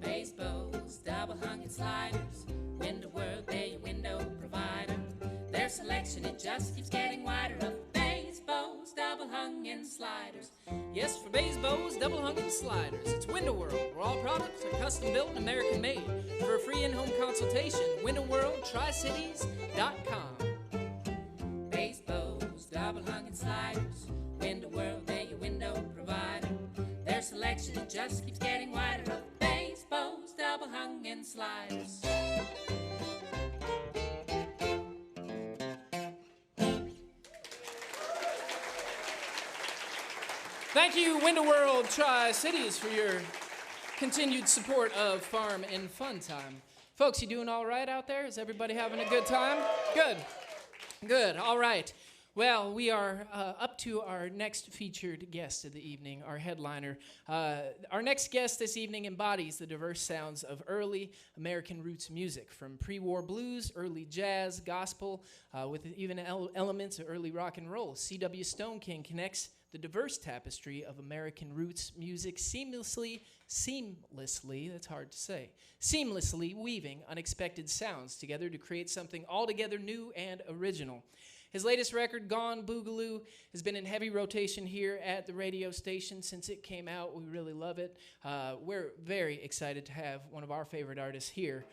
Baseballs, double hung and sliders. Window World, they're your window provider. Their selection, it just keeps getting wider. Of baseballs, double hung and sliders. Yes, for baseballs, double hung and sliders. It's Window World, where all products are custom built and American made. For a free in-home consultation, windowworldtricities.com. Baseballs, double hung and sliders. Window World, they're your window provider. Their selection, it just keeps getting wider. Of baseballs, double hung and sliders. Thank you, Window World Tri-Cities, for your continued support of Farm and Fun Time. Folks, you doing all right out there? Is everybody having a good time? Good. Good. All right. Well, we are up to our next featured guest of the evening, our headliner. Our next guest this evening embodies the diverse sounds of early American roots music, from pre-war blues, early jazz, gospel, with even elements of early rock and roll. C.W. Stoneking connects the diverse tapestry of American roots music seamlessly, that's hard to say, seamlessly weaving unexpected sounds together to create something altogether new and original. His latest record, Gone Boogaloo, has been in heavy rotation here at the radio station since it came out. We really love it. We're very excited to have one of our favorite artists here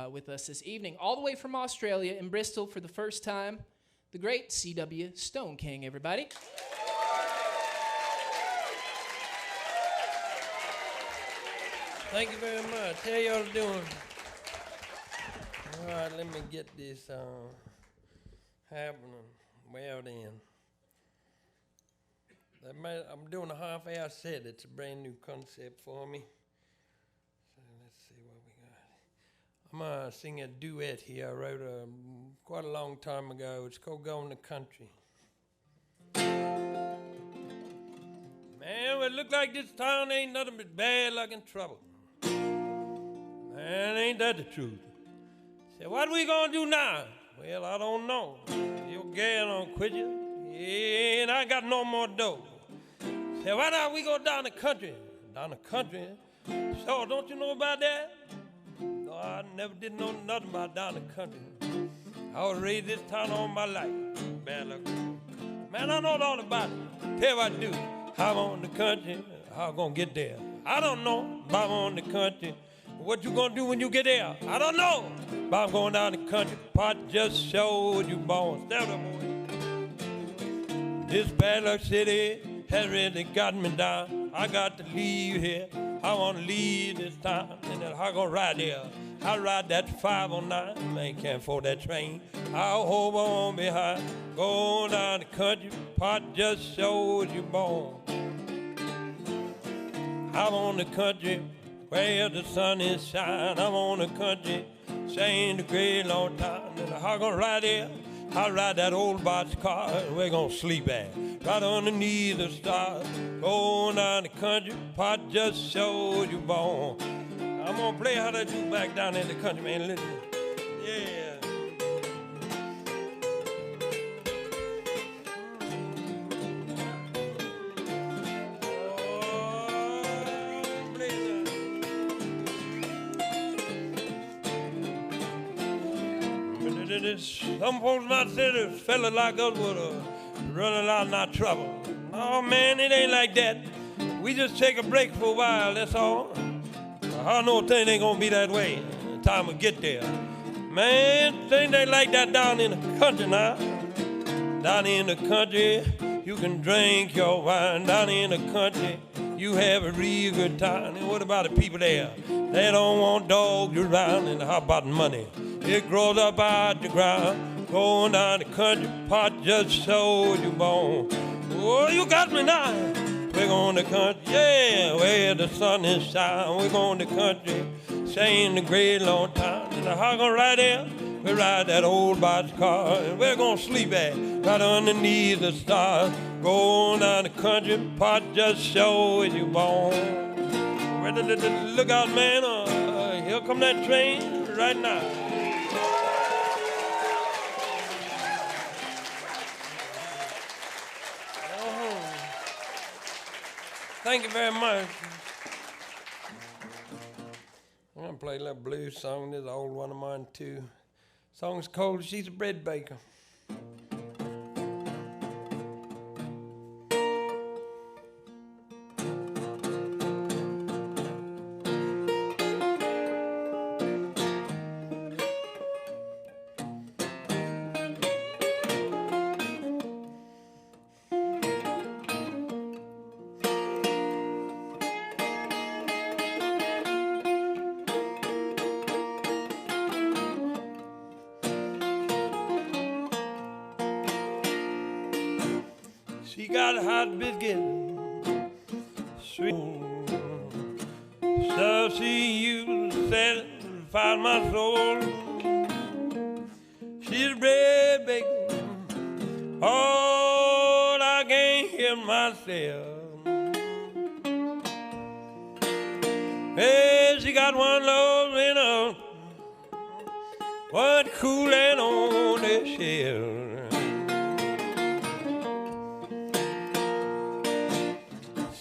with us this evening. All the way from Australia in Bristol for the first time, the great C.W. Stoneking, everybody. Thank you very much. How y'all doing? All right, let me get this happening. Well then. I'm doing a half-hour set. It's a brand new concept for me. So let's see what we got. I'm going to sing a duet here I wrote quite a long time ago. It's called Going to Country. Man, well, it look like this town ain't nothing but bad luck and trouble. Man, ain't that the truth? Say, what we gonna do now? Well, I don't know. Your gal don't quit you. Yeah, and I got no more dough. Say, why not we go down the country? Down the country? So, don't you know about that? No, I never did know nothing about down the country. I was raised this town all my life. Bad luck. Man, I know all about it. Tell you what I do. I'm on the country. How I'm gonna get there? I don't know, but I'm on the country. What you gonna do when you get there? I don't know, but I'm going down the country. Pot just showed you born. Stand up, boy. This bad luck city has really got me down. I got to leave here. I want to leave this town. And then I'm gonna ride there. I ride that 509. Man, can't afford that train. I'll hold on behind. Going down the country. Pot just showed you born. I'm on the country where the sun is shining. I'm on the country, saying the great long time. And I'm gonna ride there. I'll ride that old box car, and we're gonna sleep at right underneath the stars. Going down the country, pot just showed you born. I'm gonna play how they do back down in the country, man. Listen. Yeah. Some folks might say this fella like us would run a lot of our trouble. Oh man, it ain't like that. We just take a break for a while, that's all. I know things ain't gonna be that way. The time we get there. Man, things ain't like that down in the country now. Down in the country, you can drink your wine. Down in the country, you have a real good time. And what about the people there? They don't want dogs around. And how about money? It grows up out the ground. Going down the country, pot just showed you born. Oh, you got me now. We're going to country, yeah, where the sun is shining. We're going to country, saying the great long time. And I'm gonna ride there. We ride that old box car, and we're gonna sleep at right underneath the stars. Going down the country, pot just showed you born. Look out, man, here come that train right now. Thank you very much. I'm gonna play a little blues song. This is an old one of mine too. The song's called She's a Bread Baker. She got a hot biscuit, sweet stuff she used to satisfy my soul. She's a bread baker Oh, I can't hear myself. Hey, she got one love in her, one cooling on the shelf.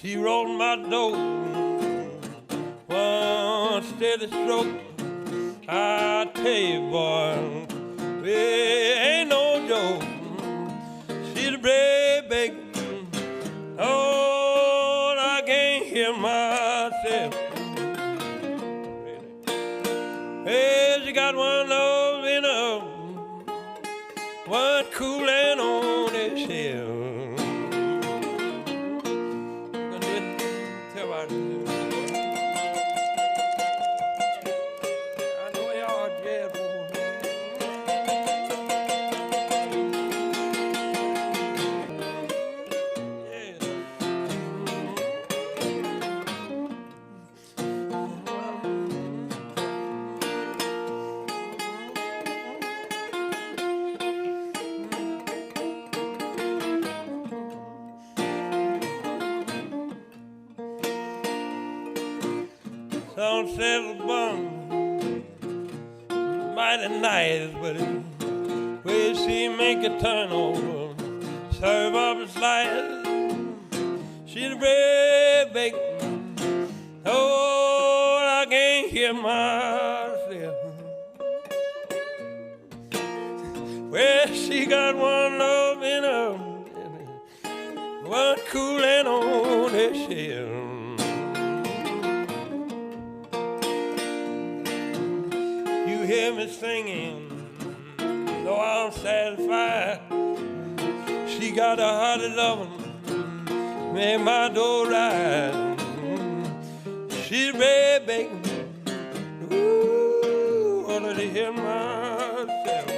She rolled my dough, one steady stroke. I tell you, boy, it ain't no joke. She's a brave baby. Oh, I can't hear myself. Hey, she got one love in her, one cooling on the shelf. Sunset bun, mighty nice, but where she make a turnover, serve up a slice. She's a brave baby. Oh, I can't hear myself. Well, she got one love in her, one cooling on the shelf. Hear me singing, though I'm satisfied. She got a heart of loving, made my door ride. She's red bacon. Ooh, wanted to hear myself.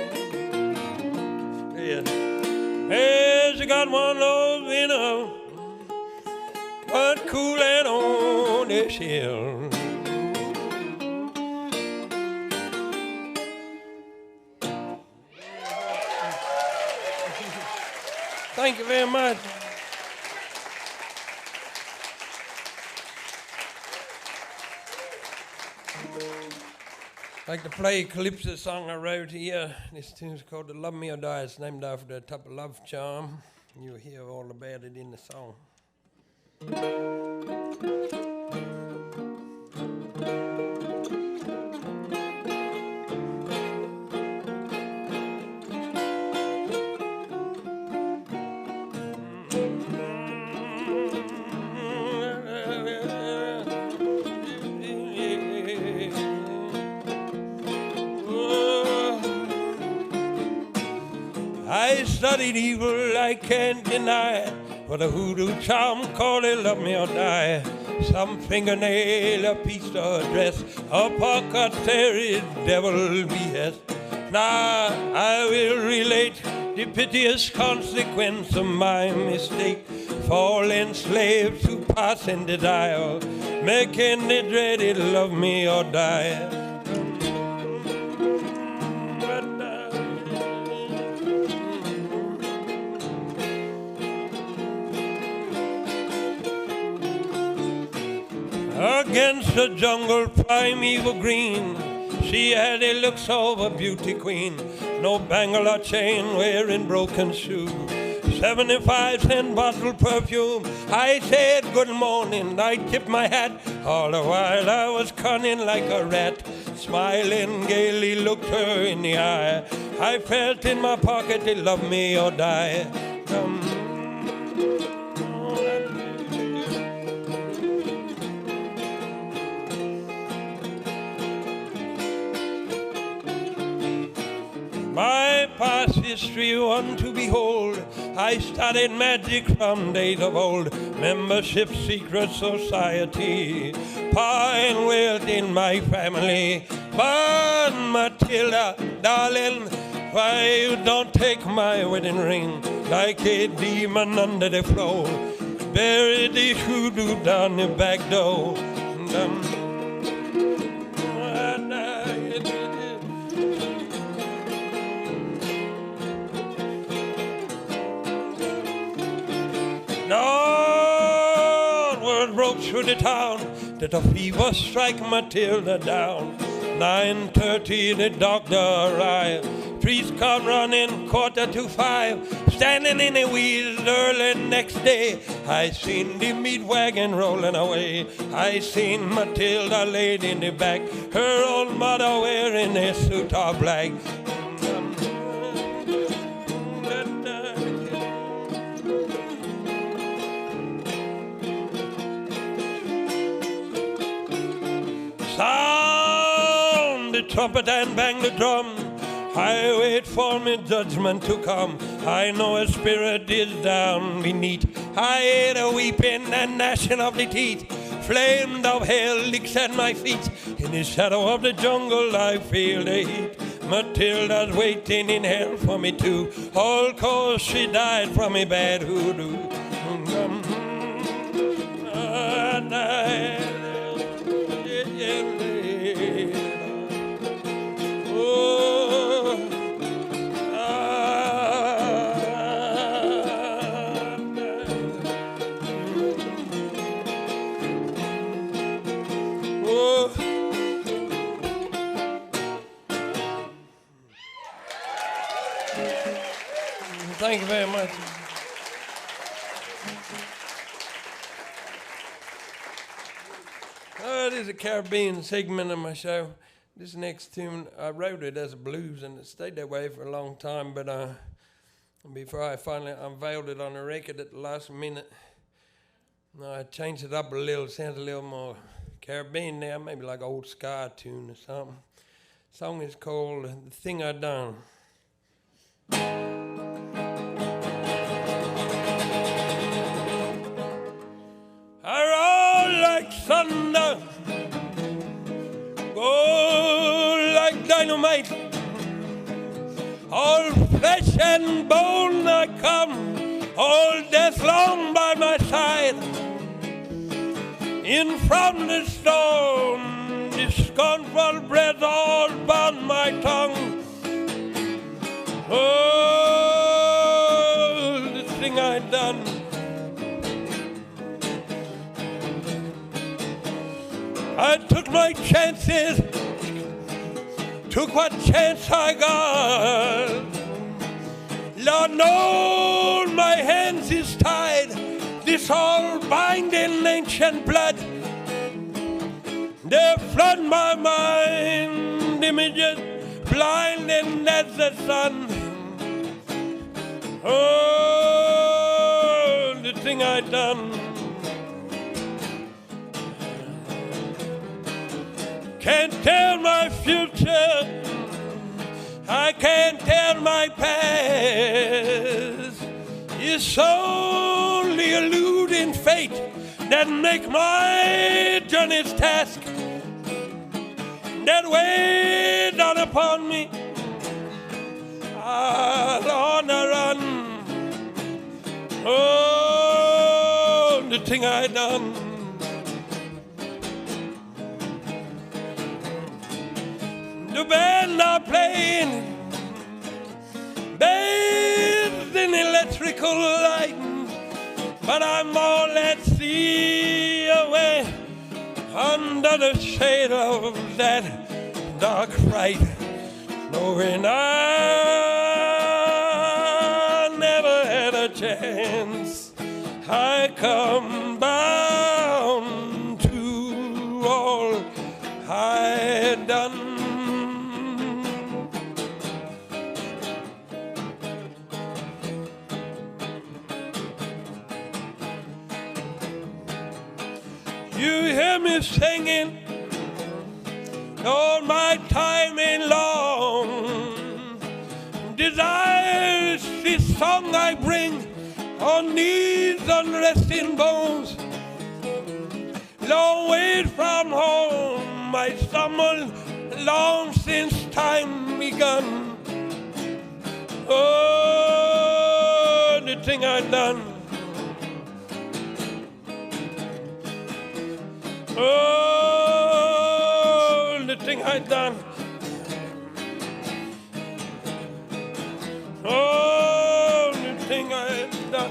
Yeah. Hey, she got one love in her, one cooling on the shelf. Thank you very much. I'd like to play a Calypso song I wrote here. This tune's called The Love Me or Die. It's named after the type of love charm. You'll hear all about it in the song. I studied evil, I can't deny it. For the hoodoo charm called it love me or die. Some fingernail, a piece of dress, a pocket terry, devil behest. Now I will relate the piteous consequence of my mistake. Fallen slave to passing desire, making it dreaded love me or die. Against the jungle primeval green, she had a looks of a beauty queen. No bangle or chain, wearing broken shoe, 75-cent bottle perfume. I said good morning, I tipped my hat. All the while I was cunning like a rat, smiling gaily, looked her in the eye. I felt in my pocket, they love me or die. My past history, one to behold. I studied magic from days of old. Membership, secret society, power and wealth in my family. But Matilda, darling, why you don't take my wedding ring? Like a demon under the floor, bury the hoodoo down the back door. through the town that a fever strike Matilda down. 9:30 the doctor arrived. Priest come running 4:45. Standing in the wheels early next day, I seen the meat wagon rolling away. I seen Matilda laid in the back, her old mother wearing a suit of black. Sound the trumpet and bang the drum. I wait for me judgment to come. I know a spirit is down beneath. I hear a weeping and gnashing of the teeth. Flame of hell licks at my feet. In the shadow of the jungle I feel the heat. Matilda's waiting in hell for me too. All 'cause she died from a bad hoodoo. Thank you very much. This is a Caribbean segment of my show. This next tune, I wrote it as a blues, and it stayed that way for a long time, but before I finally unveiled it on the record at the last minute, I changed it up a little, sounds a little more Caribbean now, maybe like an old ska tune or something. The song is called The Thing I Done. I roll like thunder, go like dynamite. All flesh and bone I come, all death long by my side. In from the stone, the scornful breath all bound my tongue. Oh, the thing I done. I took my chances, took what chance I got. Lord knows my hands is tied, this all binding ancient blood. They flood my mind, images blinding as the sun. Oh, the thing I done. Can't tell my future, I can't tell my past. It's only eluding fate that make my journey's task. That weigh down upon me, I'll on a run. Oh, the thing I done. The band are playing, bathed in electrical light, but I'm all at sea away under the shade of that dark fright, knowing I never had a chance. I come bound to all I had done. You hear me singing, all my time ain't long. Desires this song I bring on these unresting bones. Long way from home, I stumble long since time begun. Oh, the thing I done. Oh, the thing I done. Oh, the thing I done.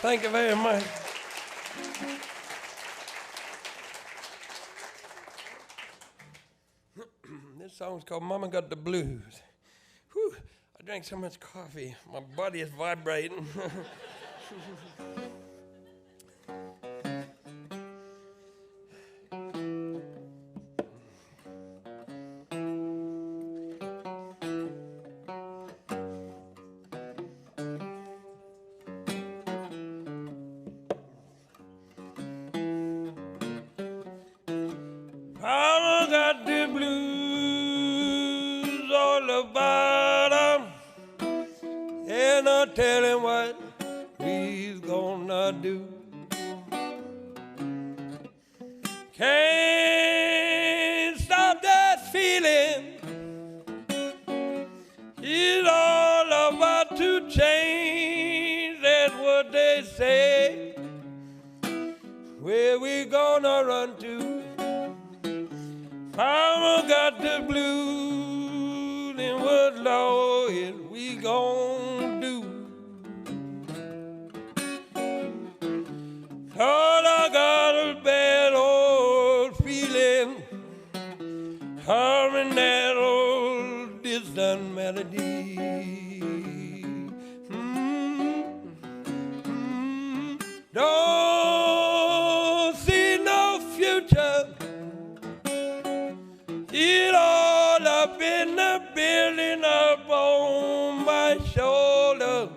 Thank you very much. This song's called Mama Got the Blues. Whew, I drank so much coffee, my body is vibrating. Mama got the blues all about 'em. Ain't no telling what we's gonna do. Can't stop that feeling. It's all about to change. That's what they say. Where we gonna run to? Mama got the blues, and what law is we gon' do? Lord, I got a bad old feeling, humming that old distant melody. Don't see no future. It all up in the building up on my shoulder,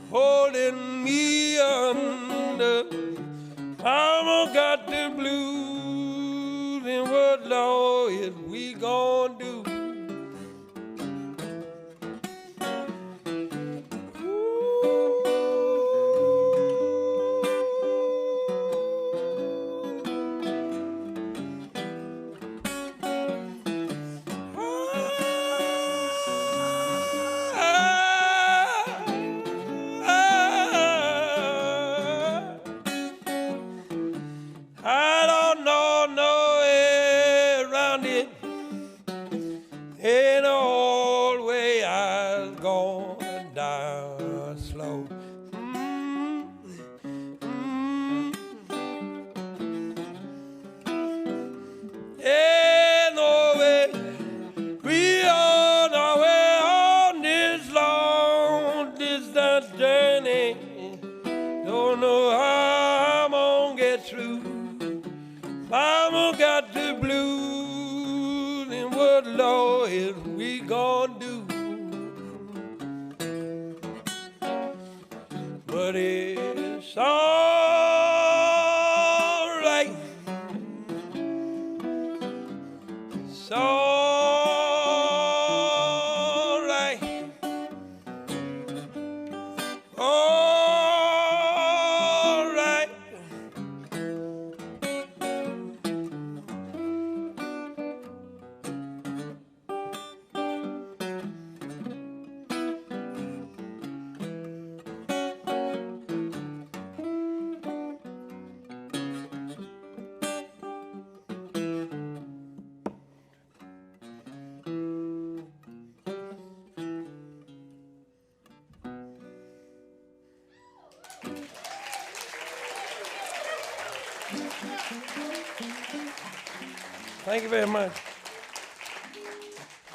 holding me under. Mama got the blues, and what law is we gon' do? But it's all right. It's all right. All right. Thank you very much.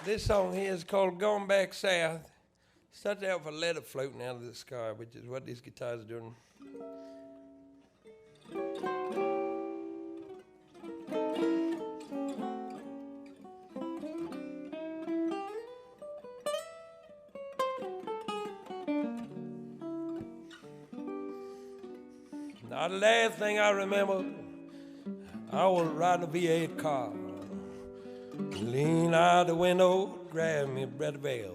This song here is called Going Back South. Started out with a letter floating out of the sky, which is what these guitars are doing. Now, the last thing I remember, I was riding a V8 car. Lean out the window, grab me a breath of air.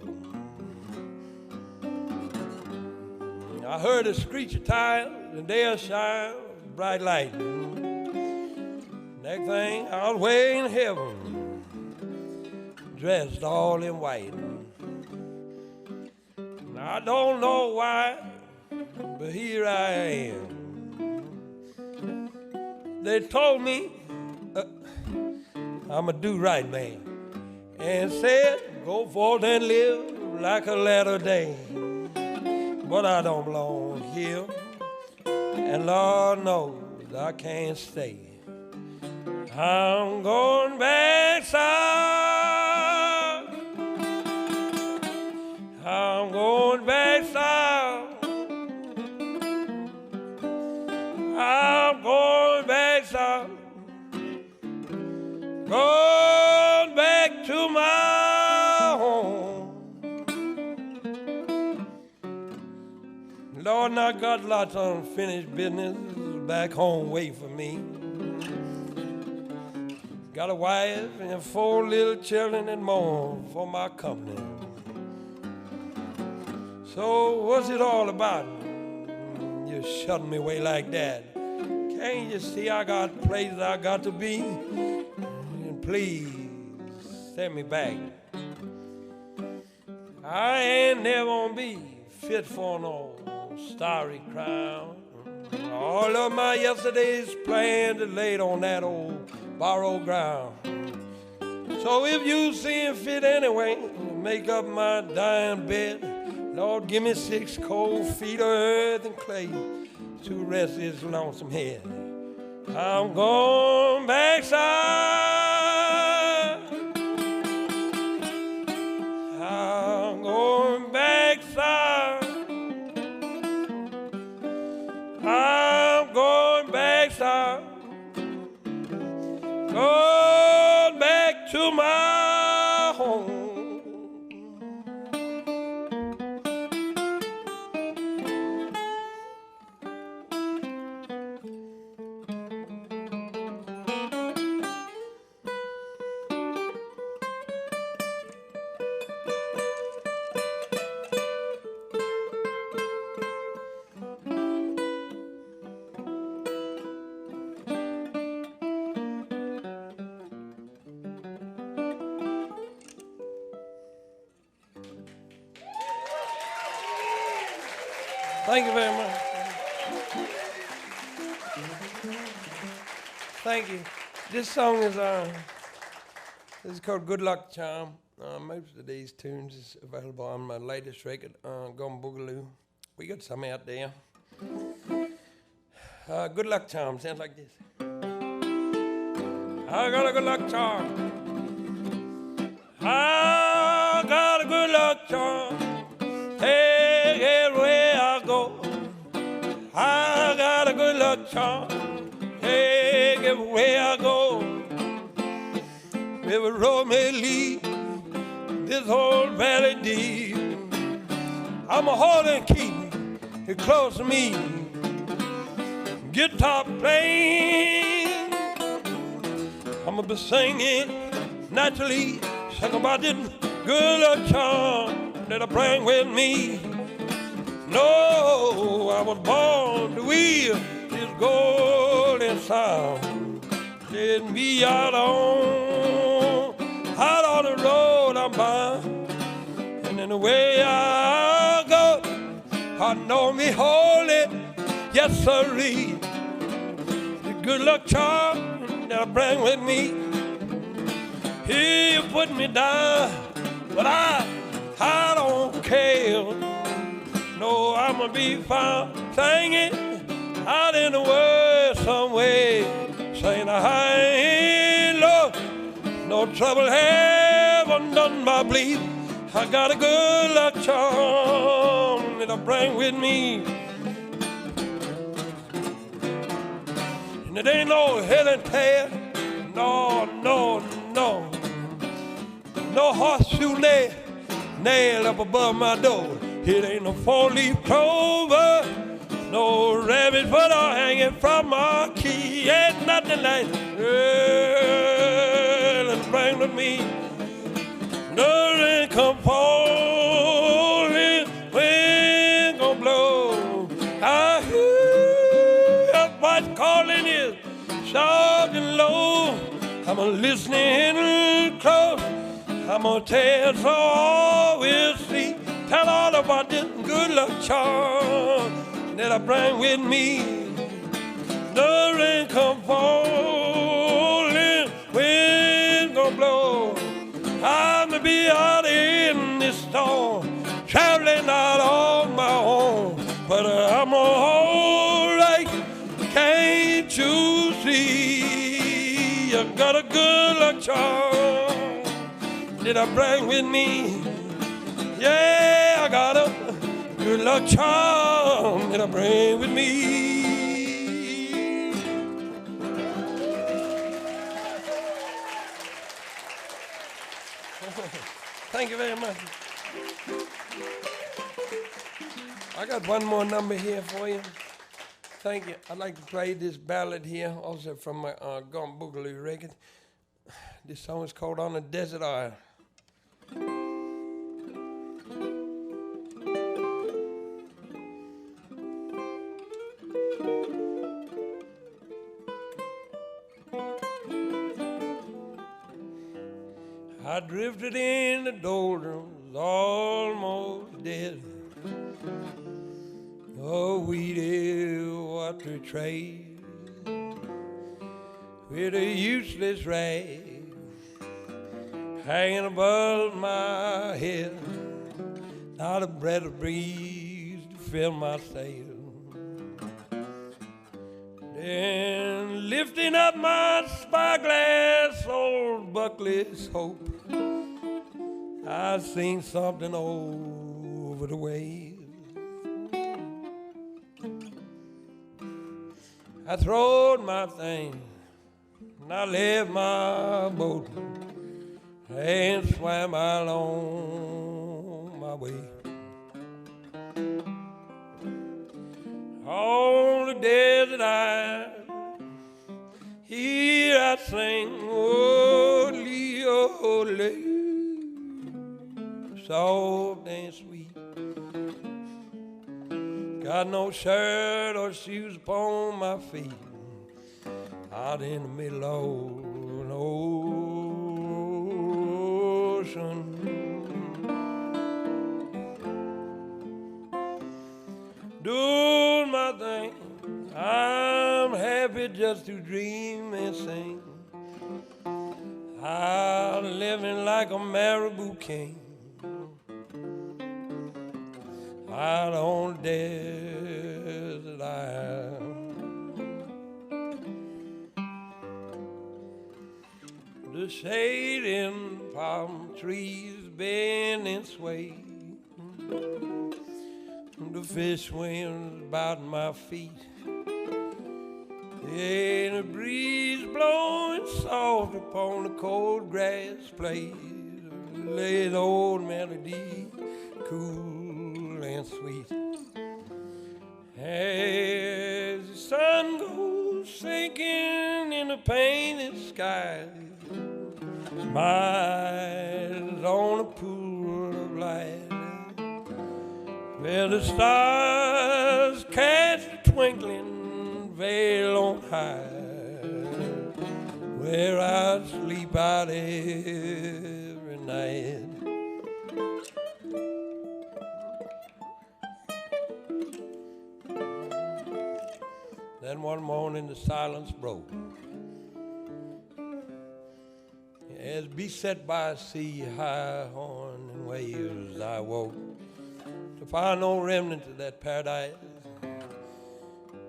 I heard a screech of tires, and there shine bright light. Next thing, I was way in heaven, dressed all in white. Now, I don't know why, but here I am. They told me I'm a do-right man, and said, go forth and live like a latter day. but I don't belong here. And Lord knows I can't stay. I'm going back south. I'm going back south. I'm going back south. Going back to my home. Lord, I got lots of unfinished business back home waiting for me. Got a wife and 4 little children and more for my company. So what's it all about? You shutting me away like that. Can't you see I got places I got to be? And please send me back. I ain't never gonna be fit for no starry crown. All of my yesterday's plans are laid on that old borrowed ground. So if you see fit anyway, make up my dying bed. Lord, give me 6 cold feet of earth and clay to rest this lonesome head. I'm going back south. I'm going back south. I'm going back south. Going back to my home. Thank you very much. Thank you. This song is called Good Luck Charm. Most of these tunes is available on my latest record, Gone Boogaloo. We got some out there. Good Luck Charm sounds like this. I got a good luck charm. I got a good luck charm. Hey, everywhere I go, I got a good luck charm. Hey, everywhere I go, every road may lead this whole valley deep. I'm a hold and keep it close to me. Guitar playing, I'm be singing naturally, sing about this good luck charm that I bring with me. No, I was born to wield this golden sound. Let me out on the road I'm bound. And in the way I go, I know me holy, yes sirree. The good luck charm that I bring with me. Here you put me down, but I don't care. No, I'm gonna be found singing out in the world some way, saying I ain't lost, no trouble haven't done my bleed. I got a good luck charm that I bring with me, and it ain't no hell and tail, no horseshoe nail up above my door. It ain't no 4-leaf clover, no rabbit foot or hanging from my key. Ain't nothing like girl and bring to me. No rain come falling, wind gon' blow. I hear a voice calling it soft and low. I'm listening close. I'm gonna tell so all will see. Tell all about this good luck charm that I bring with me. The rain come falling, wind gon' blow. I'ma be out in this storm, traveling out on my own. I'm all right, can't you see? I got a good luck charm that I bring with me. Yeah, I got a good luck charm that I bring with me. Thank you very much. I got one more number here for you. Thank you. I'd like to play this ballad here, also from my Gone Boogaloo record. This song is called On a Desert Isle. I drifted in the doldrums, almost dead. A weedy water trail with a useless rag hanging above my head. Not a breath of breeze to fill my sail. Then lifting up my spyglass, old Buckley's hope, I seen something over the waves. I throwed my things and I left my boat and swam out on my way. On the desert isle, here I sing, oh, Leo, soft and sweet. Got no shirt or shoes upon my feet, out in the middle of an ocean. Doing my thing, I'm happy just to dream and sing. I'm living like a marabou king, out on the desert isle. The shade in palm trees bend and sway. The fish swims about my feet. And the breeze blowing soft upon the cold grass plays. Lay the old melody cool and sweet. As the sun goes sinking in the painted sky, smiles on a pool of light, where the stars cast a twinkling veil on high, where I sleep out every night. Then one morning the silence broke, as beset by a sea, high horn and waves, I woke to find no remnant of that paradise.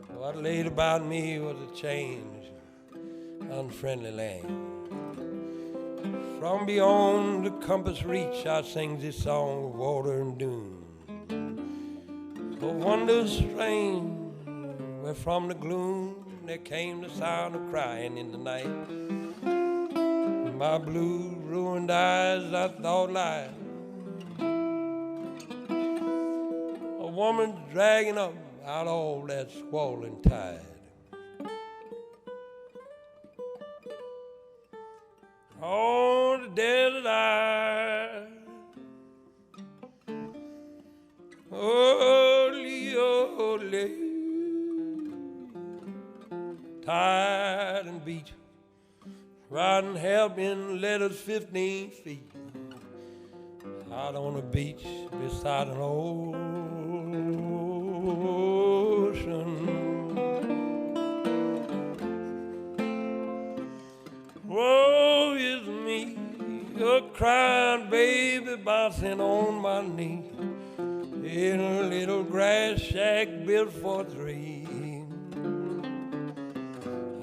What laid about me was a changed, unfriendly land. From beyond the compass reach, I sing this song of water and dune, a wonder strange, where from the gloom there came the sound of crying in the night. My blue ruined eyes I thought lied. A woman dragging up out all that swollen tide. On the desert isle, ole, tired and beat, riding helping letters 15 feet, out on the beach beside an ocean. Woe is me, a crying baby bouncing on my knee in a little grass shack built for three.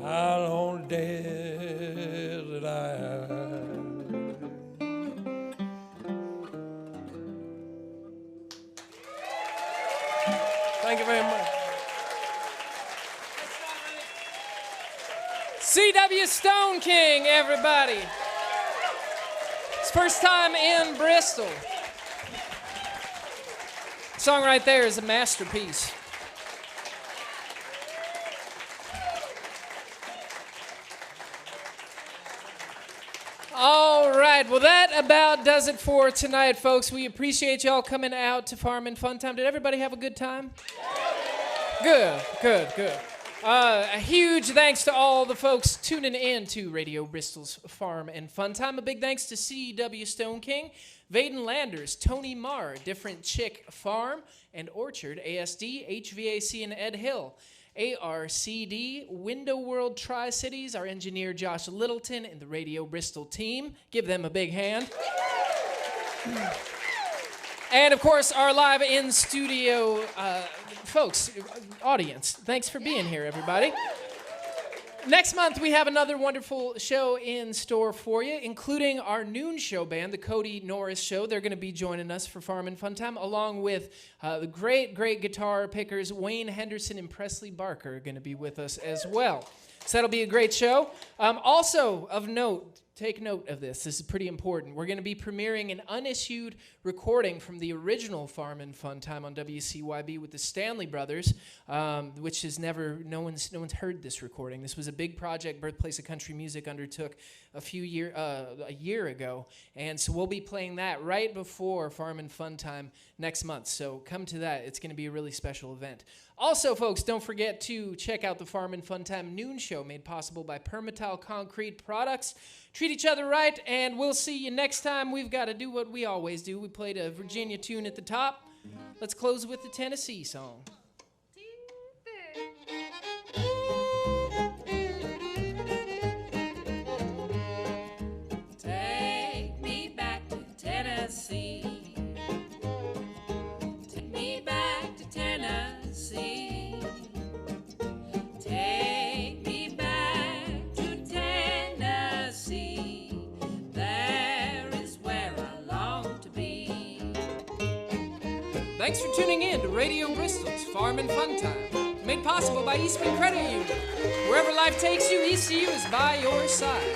How long desert I. Thank you very much. C.W. Stoneking, everybody. It's first time in Bristol. The song right there is a masterpiece. All right, well, that about does it for tonight, folks. We appreciate y'all coming out to Farm and Fun Time. Did everybody have a good time? Good. A huge thanks to all the folks tuning in to Radio Bristol's Farm and Fun Time. A big thanks to C.W. Stoneking, Vaden Landers, Tony Marr, Different Chick Farm and Orchard, ASD, HVAC, and Ed Hill. ARCD, Window World Tri-Cities, our engineer Josh Littleton, and the Radio Bristol team. Give them a big hand. And, of course, our live in-studio folks, audience. Thanks for being here, everybody. Next month, we have another wonderful show in store for you, including our noon show band, the Cody Norris Show. They're going to be joining us for Farm and Fun Time, along with the great guitar pickers Wayne Henderson and Presley Barker are going to be with us as well. So that'll be a great show. Also of note, take note of this. This is pretty important. We're going to be premiering an unissued recording from the original Farm and Fun Time on WCYB with the Stanley Brothers, which is no one's heard this recording. This was a big project Birthplace of Country Music undertook a year ago, and so we'll be playing that right before Farm and Fun Time next month. So come to that. It's going to be a really special event. Also, folks, don't forget to check out the Farm and Fun Time noon show made possible by Permatile Concrete Products. Treat each other right, and we'll see you next time. We've got to do what we always do. We played a Virginia tune at the top. Let's close with the Tennessee song. Take me back to Tennessee. Take me back to Tennessee. Take me back to Tennessee. There is where I long to be. Thanks for tuning in to Radio Bristol's Farm and Fun Time, made possible by Eastman Credit Union. Wherever life takes you, ECU is by your side.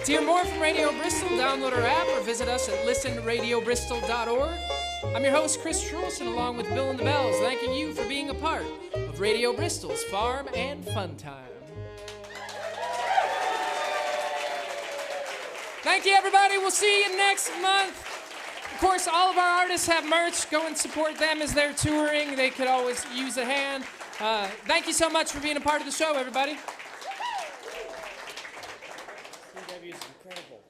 To hear more from Radio Bristol, download our app or visit us at listenradiobristol.org. I'm your host, Kris Truelsen, along with Bill and the Bells, thanking you for being a part of Radio Bristol's Farm and Fun Time. Thank you, everybody. We'll see you next month. Of course, all of our artists have merch. Go and support them as they're touring. They could always use a hand. Thank you so much for being a part of the show, everybody. CW is incredible.